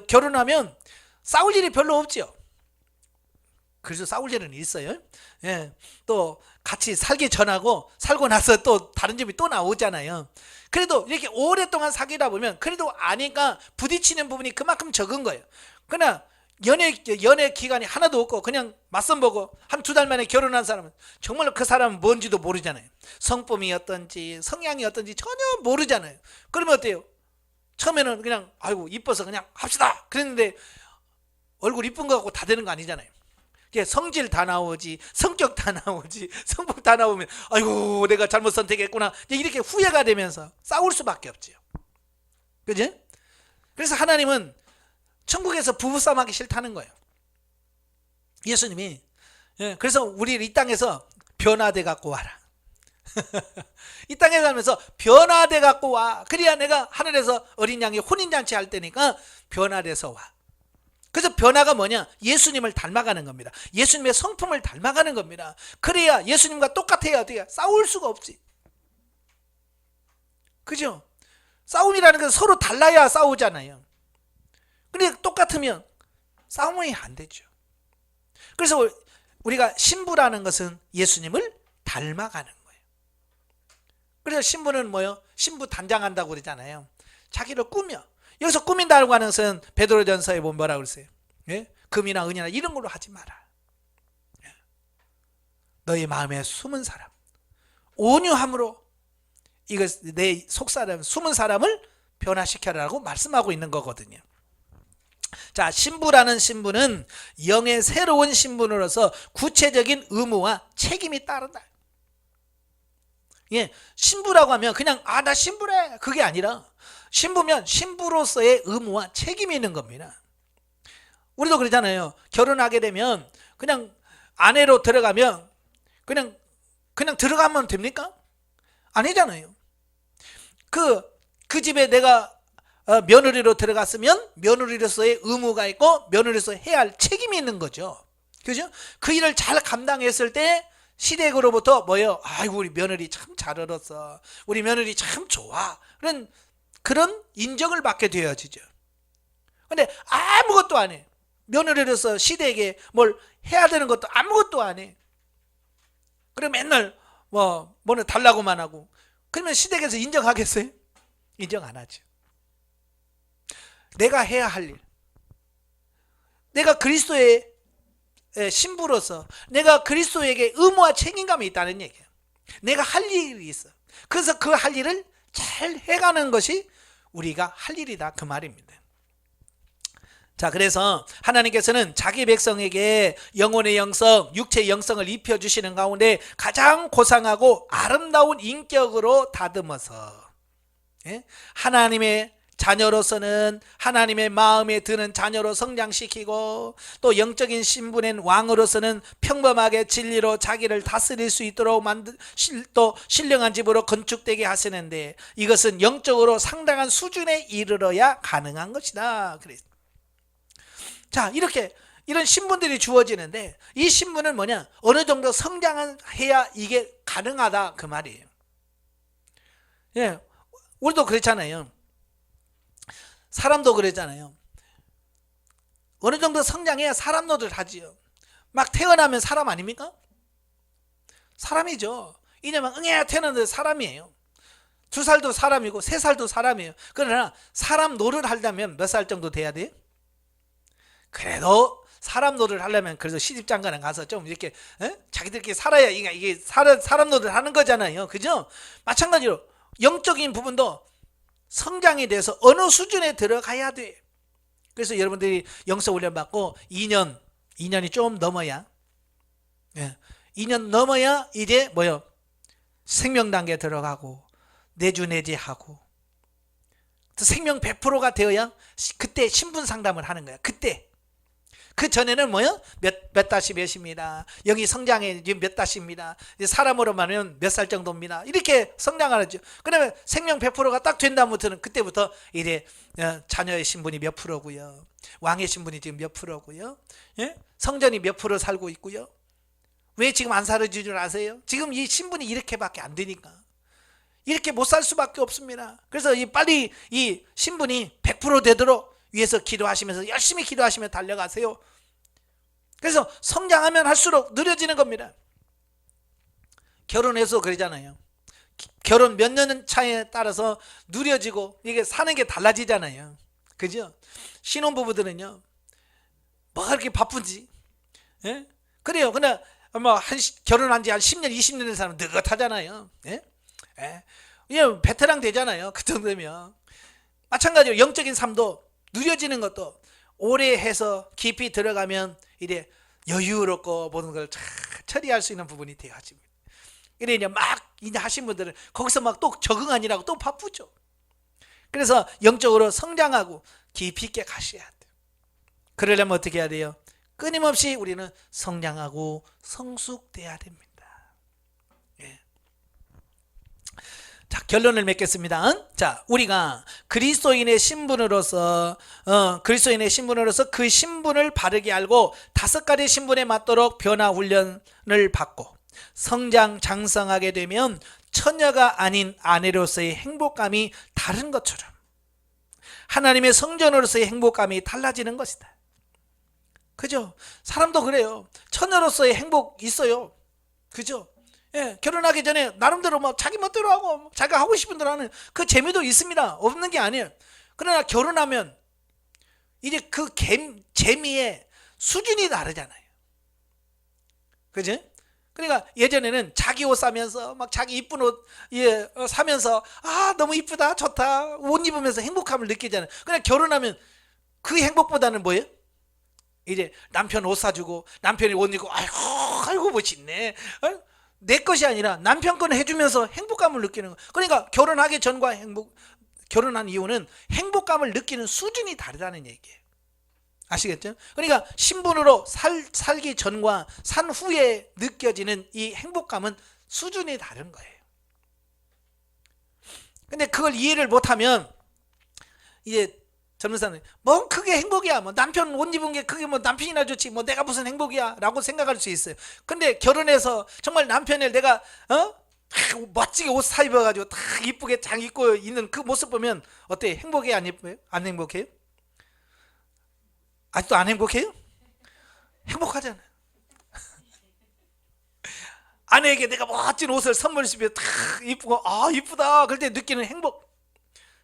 결혼하면 싸울 일이 별로 없죠. 그래서 싸울 일은 있어요. 또 같이 살기 전하고 살고 나서 또 다른 점이 또 나오잖아요. 그래도 이렇게 오랫동안 사귀다 보면 그래도 아니까 부딪히는 부분이 그만큼 적은 거예요. 그러나 연애 기간이 하나도 없고 그냥 맞선 보고 한 두 달 만에 결혼한 사람은 정말로 그 사람은 뭔지도 모르잖아요. 성품이 어떤지 성향이 어떤지 전혀 모르잖아요. 그러면 어때요? 처음에는 그냥 아이고 이뻐서 그냥 합시다 그랬는데 얼굴 이쁜 거 갖고 다 되는 거 아니잖아요. 성질 다 나오지, 성격 다 나오지, 성품 다 나오면 아이고 내가 잘못 선택했구나 이렇게 후회가 되면서 싸울 수밖에 없죠. 그죠? 그래서 하나님은 천국에서 부부싸움 하기 싫다는 거예요. 예수님이 예, 그래서 우리 이 땅에서 변화돼 갖고 와라. 이 땅에 살면서 변화돼 갖고 와. 그래야 내가 하늘에서 어린 양이 혼인잔치 할 때니까 변화돼서 와. 그래서 변화가 뭐냐? 예수님을 닮아가는 겁니다. 예수님의 성품을 닮아가는 겁니다. 그래야 예수님과 똑같아야 돼요. 싸울 수가 없지. 그죠? 싸움이라는 건 서로 달라야 싸우잖아요. 근데 똑같으면 싸움이 안 되죠. 그래서 우리가 신부라는 것은 예수님을 닮아가는 거예요. 그래서 신부는 뭐요? 신부 단장한다고 그러잖아요. 자기를 꾸며. 여기서 꾸민다고 하는 것은 베드로전서에 보면 뭐라고 그랬어요? 예? 금이나 은이나 이런 걸로 하지 마라. 예. 너의 마음에 숨은 사람, 온유함으로 이거 내 속사람, 숨은 사람을 변화시켜라라고 말씀하고 있는 거거든요. 자, 신부라는 신부는 영의 새로운 신분으로서 구체적인 의무와 책임이 따른다. 예, 신부라고 하면 그냥 나 신부래 그게 아니라 신부면 신부로서의 의무와 책임이 있는 겁니다. 우리도 그러잖아요. 결혼하게 되면 그냥 아내로 들어가면 그냥 들어가면 됩니까? 아니잖아요. 그 집에 내가 며느리로 들어갔으면 며느리로서의 의무가 있고 며느리로서 해야 할 책임이 있는 거죠. 그죠? 그 일을 잘 감당했을 때 시댁으로부터 뭐예요? 아이고 우리 며느리 참 잘 얻었어. 우리 며느리 참 좋아. 그런 인정을 받게 되어지죠. 근데 아무것도 안 해. 며느리로서 시댁에 뭘 해야 되는 것도 아무것도 안 해. 그리고 맨날 뭐는 달라고만 하고. 그러면 시댁에서 인정하겠어요? 인정 안 하죠. 내가 해야 할 일. 내가 그리스도의 신부로서 내가 그리스도에게 의무와 책임감이 있다는 얘기예요. 내가 할 일이 있어. 그래서 그 할 일을 잘 해가는 것이 우리가 할 일이다 그 말입니다. 자, 그래서 하나님께서는 자기 백성에게 영혼의 영성, 육체의 영성을 입혀주시는 가운데 가장 고상하고 아름다운 인격으로 다듬어서 하나님의 자녀로서는 하나님의 마음에 드는 자녀로 성장시키고 또 영적인 신분인 왕으로서는 평범하게 진리로 자기를 다스릴 수 있도록 또 신령한 집으로 건축되게 하시는데 이것은 영적으로 상당한 수준에 이르러야 가능한 것이다. 그래서 자, 이런 신분들이 주어지는데 이 신분은 뭐냐? 어느 정도 성장해야 이게 가능하다 그 말이에요. 예, 우리도 그렇잖아요. 사람도 그러잖아요. 어느 정도 성장해야 사람 노릇을 하지요. 막 태어나면 사람 아닙니까? 사람이죠. 이년만 응애야 태어났는데 사람이에요. 2살도 사람이고 3살도 사람이에요. 그러나 사람 노릇을 하려면 몇 살 정도 돼야 돼요? 그래도 사람 노릇을 하려면 그래서 시집장가는 가서 좀 이렇게 자기들끼리 살아야 이게 사람 노릇을 하는 거잖아요. 그죠? 마찬가지로 영적인 부분도 성장이 돼서 어느 수준에 들어가야 돼. 그래서 여러분들이 영성 훈련 받고 2년이 좀 넘어야 2년 넘어야 이제 뭐요? 생명 단계 들어가고 내주내지하고 생명 100%가 되어야 그때 신분 상담을 하는 거야. 그때 그 전에는 뭐요? 몇 다시 몇입니다. 영이 성장해 몇 다시입니다. 사람으로 말하면 몇 살 정도입니다. 이렇게 성장하죠. 그러면 생명 100%가 딱 된 다음부터는 그때부터 이제 자녀의 신분이 몇 프로고요. 왕의 신분이 지금 몇 프로고요. 예? 성전이 몇 프로 살고 있고요. 왜 지금 안 사라질 줄 아세요? 지금 이 신분이 이렇게밖에 안 되니까. 이렇게 못 살 수밖에 없습니다. 그래서 빨리 이 신분이 100% 되도록 위해서 기도하시면서 열심히 기도하시며 달려가세요. 그래서 성장하면 할수록 느려지는 겁니다. 결혼해서 그러잖아요. 결혼 몇 년 차에 따라서 느려지고 이게 사는 게 달라지잖아요. 그죠? 신혼부부들은요, 뭐가 그렇게 바쁜지. 예? 그래요. 근데 결혼한 지 한 10년, 20년 된 사람은 느긋하잖아요. 예? 예? 베테랑 되잖아요. 그 정도면. 마찬가지로 영적인 삶도 느려지는 것도 오래 해서 깊이 들어가면 이제 여유롭고 모든 걸 잘 처리할 수 있는 부분이 되어집니다. 이래 이제 이제 하신 분들은 거기서 또 적응하느라고 또 바쁘죠. 그래서 영적으로 성장하고 깊이 있게 가셔야 돼요. 그러려면 어떻게 해야 돼요? 끊임없이 우리는 성장하고 성숙돼야 됩니다. 예. 자, 결론을 맺겠습니다. 자, 우리가 그리스도인의 신분으로서 그 신분을 바르게 알고 5가지 신분에 맞도록 변화 훈련을 받고 성장 장성하게 되면 처녀가 아닌 아내로서의 행복감이 다른 것처럼 하나님의 성전으로서의 행복감이 달라지는 것이다. 그죠? 사람도 그래요. 처녀로서의 행복 있어요. 그죠? 예, 결혼하기 전에 나름대로 뭐 자기 멋대로 하고 자기가 하고 싶은 대로 하는 그 재미도 있습니다. 없는 게 아니에요. 그러나 결혼하면 이제 그 재미의 수준이 다르잖아요. 그죠? 그러니까 예전에는 자기 옷 사면서 막 자기 이쁜 옷 사면서 너무 이쁘다 좋다 옷 입으면서 행복함을 느끼잖아요. 그냥 결혼하면 그 행복보다는 뭐예요? 이제 남편 옷 사주고 남편이 옷 입고 아이고 멋있네. 내 것이 아니라 남편 건 해주면서 행복감을 느끼는 거. 그러니까 결혼하기 전과 결혼한 이후는 행복감을 느끼는 수준이 다르다는 얘기예요. 아시겠죠? 그러니까 신분으로 살기 전과 산 후에 느껴지는 이 행복감은 수준이 다른 거예요. 근데 그걸 이해를 못하면 이제 젊은 사람들이 뭐 그게 행복이야, 뭐 남편 옷 입은 게 그게 뭐 남편이나 좋지 뭐 내가 무슨 행복이야 라고 생각할 수 있어요. 근데 결혼해서 정말 남편을 내가 멋지게 옷 사 입어가지고 다 이쁘게 잘 입고 있는 그 모습 보면 어때요? 행복해요? 안 예뻐요? 안 행복해요? 아직도 안 행복해요? 행복하잖아요. 아내에게 내가 멋진 옷을 선물 주면 다 이쁘고 이쁘다 그럴 때 느끼는 행복.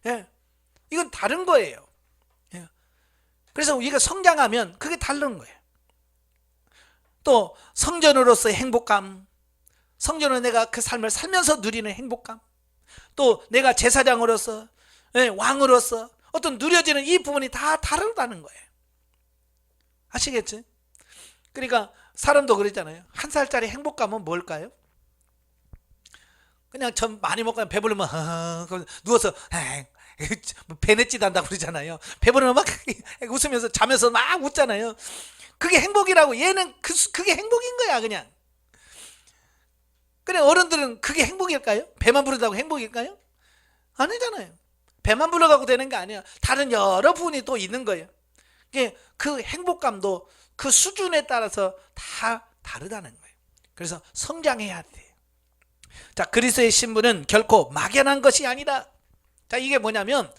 예, 이건 다른 거예요. 예. 그래서 우리가 성장하면 그게 다른 거예요. 또 성전으로서의 행복감, 성전으로 내가 그 삶을 살면서 누리는 행복감, 또 내가 제사장으로서 왕으로서 어떤 누려지는 이 부분이 다 다르다는 거예요. 아시겠지? 그러니까 사람도 그랬잖아요. 1살짜리 행복감은 뭘까요? 그냥 전 많이 먹고 배부르면 누워서 배냇짓 한다고 그러잖아요. 배부르면 막 웃으면서 자면서 막 웃잖아요. 그게 행복이라고. 얘는 그게 행복인 거야 그냥. 그래, 어른들은 그게 행복일까요? 배만 부른다고 행복일까요? 아니잖아요. 배만 불러가고 되는 게 아니야. 다른 여러 부분이 또 있는 거예요. 그 행복감도 그 수준에 따라서 다 다르다는 거예요. 그래서 성장해야 돼요. 자, 그리스도의 신분은 결코 막연한 것이 아니다. 자, 이게 뭐냐면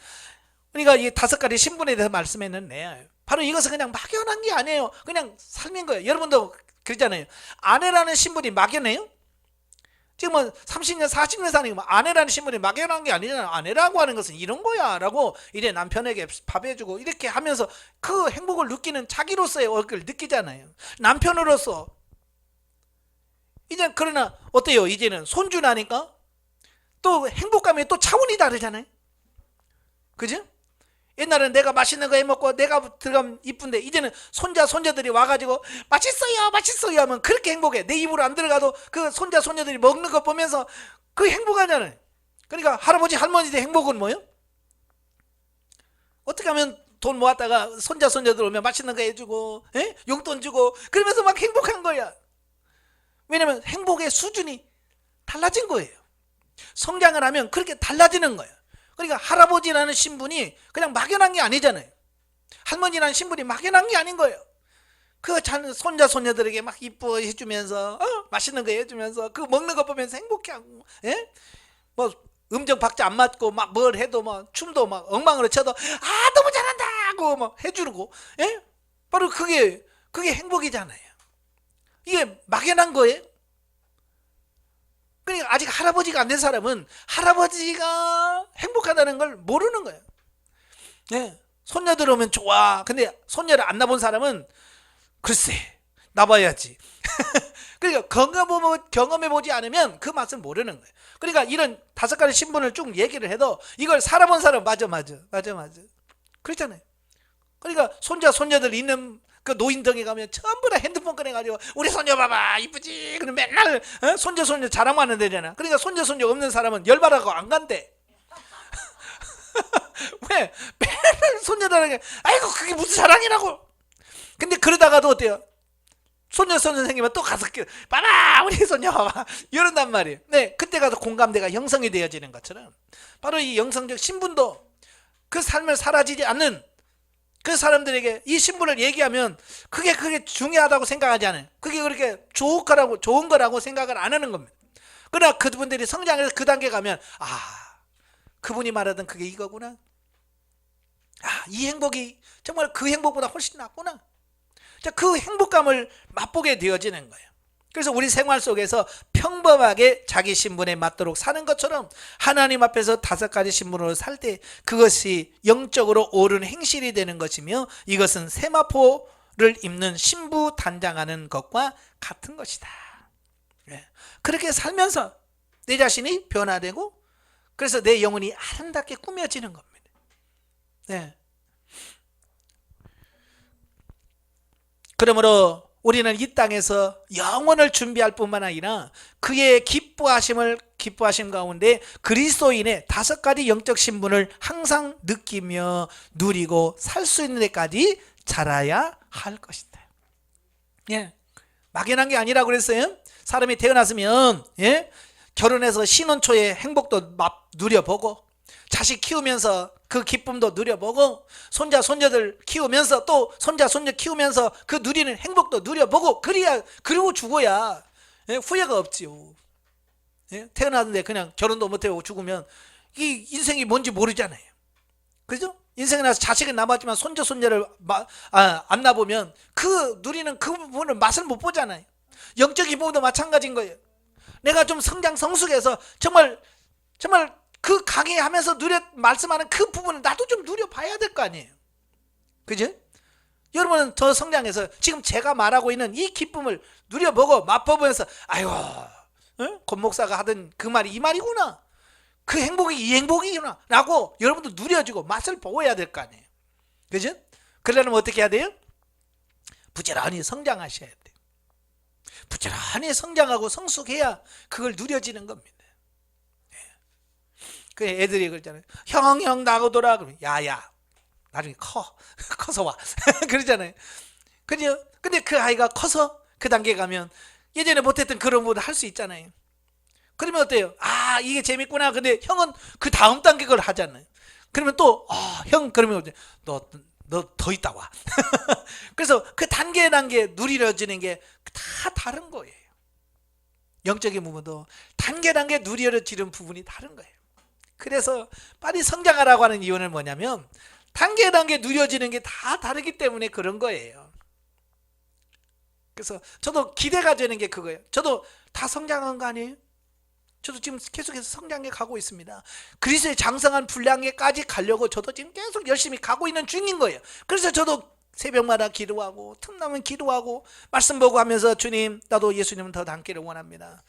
우리가 이 5가지 신분에 대해서 말씀했는데 바로 이것은 그냥 막연한 게 아니에요. 그냥 삶인 거예요. 여러분도 그러잖아요. 아내라는 신분이 막연해요? 지금 뭐 30년 40년 사는 아내라는 신분이 막연한 게 아니잖아요. 아내라고 하는 것은 이런 거야 라고 이제 남편에게 밥 해주고 이렇게 하면서 그 행복을 느끼는 자기로서의 얼굴을 느끼잖아요. 남편으로서 이제. 그러나 어때요? 이제는 손주 나니까 또 행복감이 또 차원이 다르잖아요. 그죠? 옛날에는 내가 맛있는 거 해먹고 내가 들어가면 이쁜데 이제는 손자 손녀들이 와가지고 맛있어요 맛있어요 하면 그렇게 행복해. 내 입으로 안 들어가도 그 손자 손녀들이 먹는 거 보면서 그 행복하잖아요. 그러니까 할아버지 할머니들 행복은 뭐예요? 어떻게 하면 돈 모았다가 손자 손녀들 오면 맛있는 거 해주고 용돈 주고 그러면서 막 행복한 거야. 왜냐면 행복의 수준이 달라진 거예요. 성장을 하면 그렇게 달라지는 거예요. 그러니까 할아버지라는 신분이 그냥 막연한 게 아니잖아요. 할머니라는 신분이 막연한 게 아닌 거예요. 그 손자 손녀들에게 막 이뻐해 주면서 맛있는 거 해주면서 그 먹는 거 보면서 행복해하고 뭐 음정 박자 안 맞고 막 뭘 해도 막 춤도 막 엉망으로 춰도 너무 잘한다고 막 해주고 바로 그게 행복이잖아요. 이게 막연한 거예요. 그러니까 아직 할아버지가 안 된 사람은 할아버지가 행복하다는 걸 모르는 거예요. 손녀들 오면 좋아. 근데 손녀를 안 낳아본 사람은 글쎄 낳아야지. 그러니까 경험해보지 않으면 그 맛을 모르는 거예요. 그러니까 이런 5가지 신분을 쭉 얘기를 해도 이걸 살아본 사람 맞아. 그렇잖아요. 그러니까 손자 손녀들 있는 그 노인동에 가면 전부 다 핸드폰 꺼내가지고 우리 손녀 봐봐 이쁘지. 그럼 맨날 손자 손녀 자랑만 하는 데잖아. 그러니까 손자 손녀 없는 사람은 열받아서 안 간대. 왜? 맨날 손녀들에게 아이고 그게 무슨 자랑이라고. 근데 그러다가도 어때요? 손녀 생기면 또 가서 봐봐 우리 손녀 봐봐 이런단 말이에요. 네, 그때 가서 공감대가 형성이 되어지는 것처럼 바로 이 영성적 신분도 그 삶을 사라지지 않는 그 사람들에게 이 신분을 얘기하면 그게 중요하다고 생각하지 않아요. 그게 그렇게 좋은 거라고 생각을 안 하는 겁니다. 그러나 그분들이 성장해서 그 단계 가면 그분이 말하던 그게 이거구나. 이 행복이 정말 그 행복보다 훨씬 낫구나. 그 행복감을 맛보게 되어지는 거예요. 그래서 우리 생활 속에서 평범하게 자기 신분에 맞도록 사는 것처럼 하나님 앞에서 5가지 신분으로 살 때 그것이 영적으로 옳은 행실이 되는 것이며 이것은 세마포를 입는 신부 단장하는 것과 같은 것이다. 그렇게 살면서 내 자신이 변화되고 그래서 내 영혼이 아름답게 꾸며지는 겁니다. 그러므로 우리는 이 땅에서 영원을 준비할 뿐만 아니라 그의 기뻐하심 가운데 그리스도인의 5가지 영적 신분을 항상 느끼며 누리고 살 수 있는 데까지 자라야 할 것이다. 막연한 게 아니라고 그랬어요. 사람이 태어났으면 결혼해서 신혼 초에 행복도 누려보고 자식 키우면서 그 기쁨도 누려보고 손자 손녀들 키우면서 또 손자 손녀 키우면서 그 누리는 행복도 누려보고 그리고 죽어야 후회가 없지요. 태어났는데 그냥 결혼도 못하고 죽으면 이 인생이 뭔지 모르잖아요. 그죠? 인생에 나서 자식은 남았지만 손자 손녀를 안 낳아보면 그 누리는 그 부분을 맛을 못 보잖아요. 영적인 부분도 마찬가지인 거예요. 내가 좀 성숙해서 정말 그 강의하면서 말씀하는 그 부분을 나도 좀 누려봐야 될 거 아니에요. 그죠? 여러분은 더 성장해서 지금 제가 말하고 있는 이 기쁨을 누려보고 맛보면서 아유 권 목사가 하던 그 말이 이 말이구나, 그 행복이 이 행복이구나 라고 여러분도 누려주고 맛을 보아야 될 거 아니에요. 그죠? 그러려면 어떻게 해야 돼요? 부지런히 성장하셔야 돼요. 부지런히 성장하고 성숙해야 그걸 누려지는 겁니다. 그 애들이 그러잖아요. 형 나오더라. 그러면 야야 나중에 커서 와. 그러잖아요. 그죠? 근데 그 아이가 커서 그 단계 가면 예전에 못했던 그런 부분을 할 수 있잖아요. 그러면 어때요? 이게 재밌구나. 근데 형은 그 다음 단계 걸 하잖아요. 그러면 또 형 그러면 너 더 있다 와. 그래서 그 단계 누리려지는 게 다 다른 거예요. 영적인 부분도 단계 누려지는 부분이 다른 거예요. 그래서 빨리 성장하라고 하는 이유는 뭐냐면 단계 누려지는 게 다 다르기 때문에 그런 거예요. 그래서 저도 기대가 되는 게 그거예요. 저도 다 성장한 거 아니에요? 저도 지금 계속해서 성장해 가고 있습니다. 그리스도의 장성한 분량에까지 가려고 저도 지금 계속 열심히 가고 있는 중인 거예요. 그래서 저도 새벽마다 기도하고 틈나면 기도하고 말씀 보고 하면서 주님 나도 예수님은 더 닮기를 원합니다.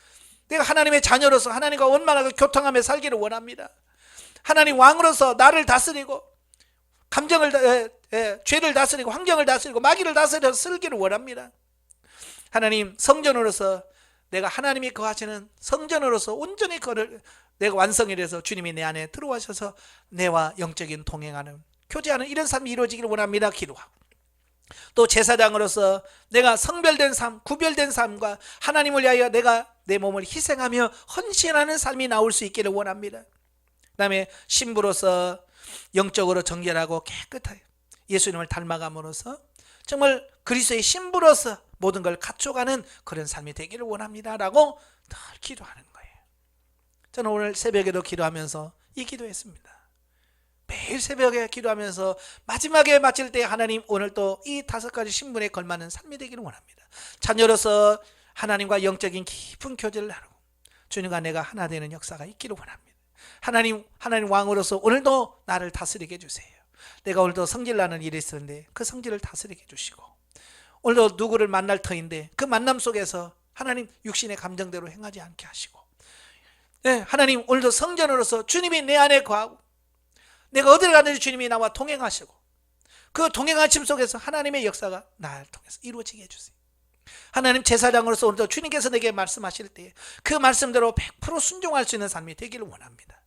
내가 하나님의 자녀로서 하나님과 원만하게 교통하며 살기를 원합니다. 하나님 왕으로서 나를 다스리고 죄를 다스리고 환경을 다스리고 마귀를 다스려서 살기를 원합니다. 하나님 성전으로서 내가 하나님이 거하시는 성전으로서 온전히 내가 완성이 돼서 주님이 내 안에 들어와셔서 내와 영적인 동행하는 교제하는 이런 삶이 이루어지기를 원합니다. 기도하고 또 제사장으로서 내가 성별된 삶, 구별된 삶과 하나님을 위하여 내가 내 몸을 희생하며 헌신하는 삶이 나올 수 있기를 원합니다. 그 다음에 신부로서 영적으로 정결하고 깨끗하게 예수님을 닮아감으로써 정말 그리스도의 신부로서 모든 걸 갖춰가는 그런 삶이 되기를 원합니다 라고 늘 기도하는 거예요. 저는 오늘 새벽에도 기도하면서 이 기도했습니다. 매일 새벽에 기도하면서 마지막에 마칠 때 하나님 오늘 또 이 5가지 신분에 걸맞는 삶이 되기를 원합니다. 자녀로서 하나님과 영적인 깊은 교제를 나누고 주님과 내가 하나 되는 역사가 있기를 원합니다. 하나님 왕으로서 오늘도 나를 다스리게 해주세요. 내가 오늘도 성질나는 일이 있었는데 그 성질을 다스리게 해주시고 오늘도 누구를 만날 터인데 그 만남 속에서 하나님 육신의 감정대로 행하지 않게 하시고 하나님 오늘도 성전으로서 주님이 내 안에 거하고 내가 어디를 가든지 주님이 나와 동행하시고 그 동행하심 속에서 하나님의 역사가 나를 통해서 이루어지게 해주세요. 하나님 제사장으로서 오늘도 주님께서 내게 말씀하실 때 그 말씀대로 100% 순종할 수 있는 삶이 되기를 원합니다.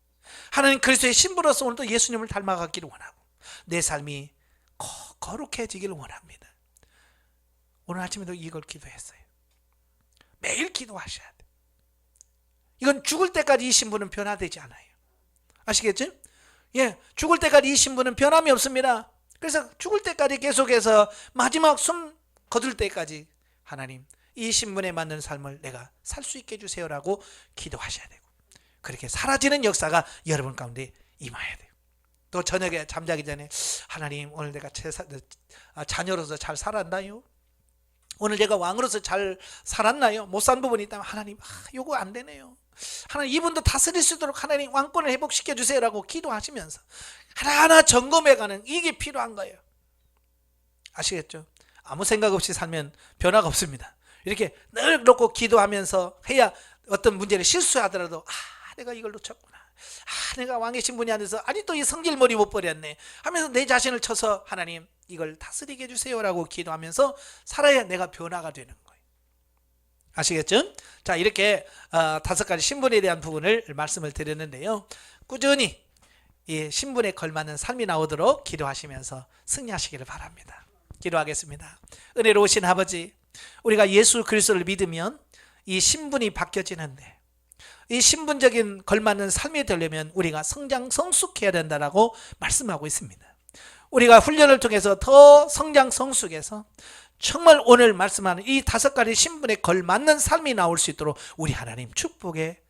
하나님 그리스도의 신부로서 오늘도 예수님을 닮아가기를 원하고 내 삶이 거룩해지기를 원합니다. 오늘 아침에도 이걸 기도했어요. 매일 기도하셔야 돼요. 이건 죽을 때까지 이 신분은 변화되지 않아요. 아시겠죠? 예, 죽을 때까지 이 신분은 변함이 없습니다. 그래서 죽을 때까지 계속해서 마지막 숨 거둘 때까지 하나님 이 신분에 맞는 삶을 내가 살 수 있게 해주세요라고 기도하셔야 되고, 그렇게 사라지는 역사가 여러분 가운데 임해야 돼요. 또 저녁에 잠자기 전에 하나님 오늘 내가 자녀로서 잘 살았나요? 오늘 내가 왕으로서 잘 살았나요? 못 산 부분이 있다면 하나님 요거 안 되네요. 하나님 이분도 다스릴 수 있도록 하나님 왕권을 회복시켜 주세요라고 기도하시면서 하나하나 점검해가는 이게 필요한 거예요. 아시겠죠? 아무 생각 없이 살면 변화가 없습니다. 이렇게 늘 놓고 기도하면서 해야 어떤 문제를 실수하더라도 내가 이걸 놓쳤구나, 내가 왕의 신분이 안 돼서 아직도 이 성질머리 못 버렸네 하면서 내 자신을 쳐서 하나님 이걸 다스리게 해주세요라고 기도하면서 살아야 내가 변화가 되는 거예요. 아시겠죠? 자, 이렇게 5가지 신분에 대한 부분을 말씀을 드렸는데요, 꾸준히 이 신분에 걸맞는 삶이 나오도록 기도하시면서 승리하시기를 바랍니다. 기도하겠습니다. 은혜로우신 아버지, 우리가 예수 그리스도를 믿으면 이 신분이 바뀌어지는데, 이 신분적인 걸맞는 삶이 되려면 우리가 성장 성숙해야 된다라고 말씀하고 있습니다. 우리가 훈련을 통해서 더 성장 성숙해서 정말 오늘 말씀하는 이 5가지 신분에 걸맞는 삶이 나올 수 있도록 우리 하나님 축복해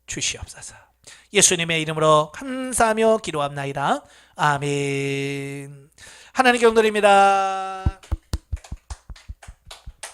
주시옵소서. 예수님의 이름으로 감사하며 기도합나이다. 아멘. 하나님께 영광드립니다.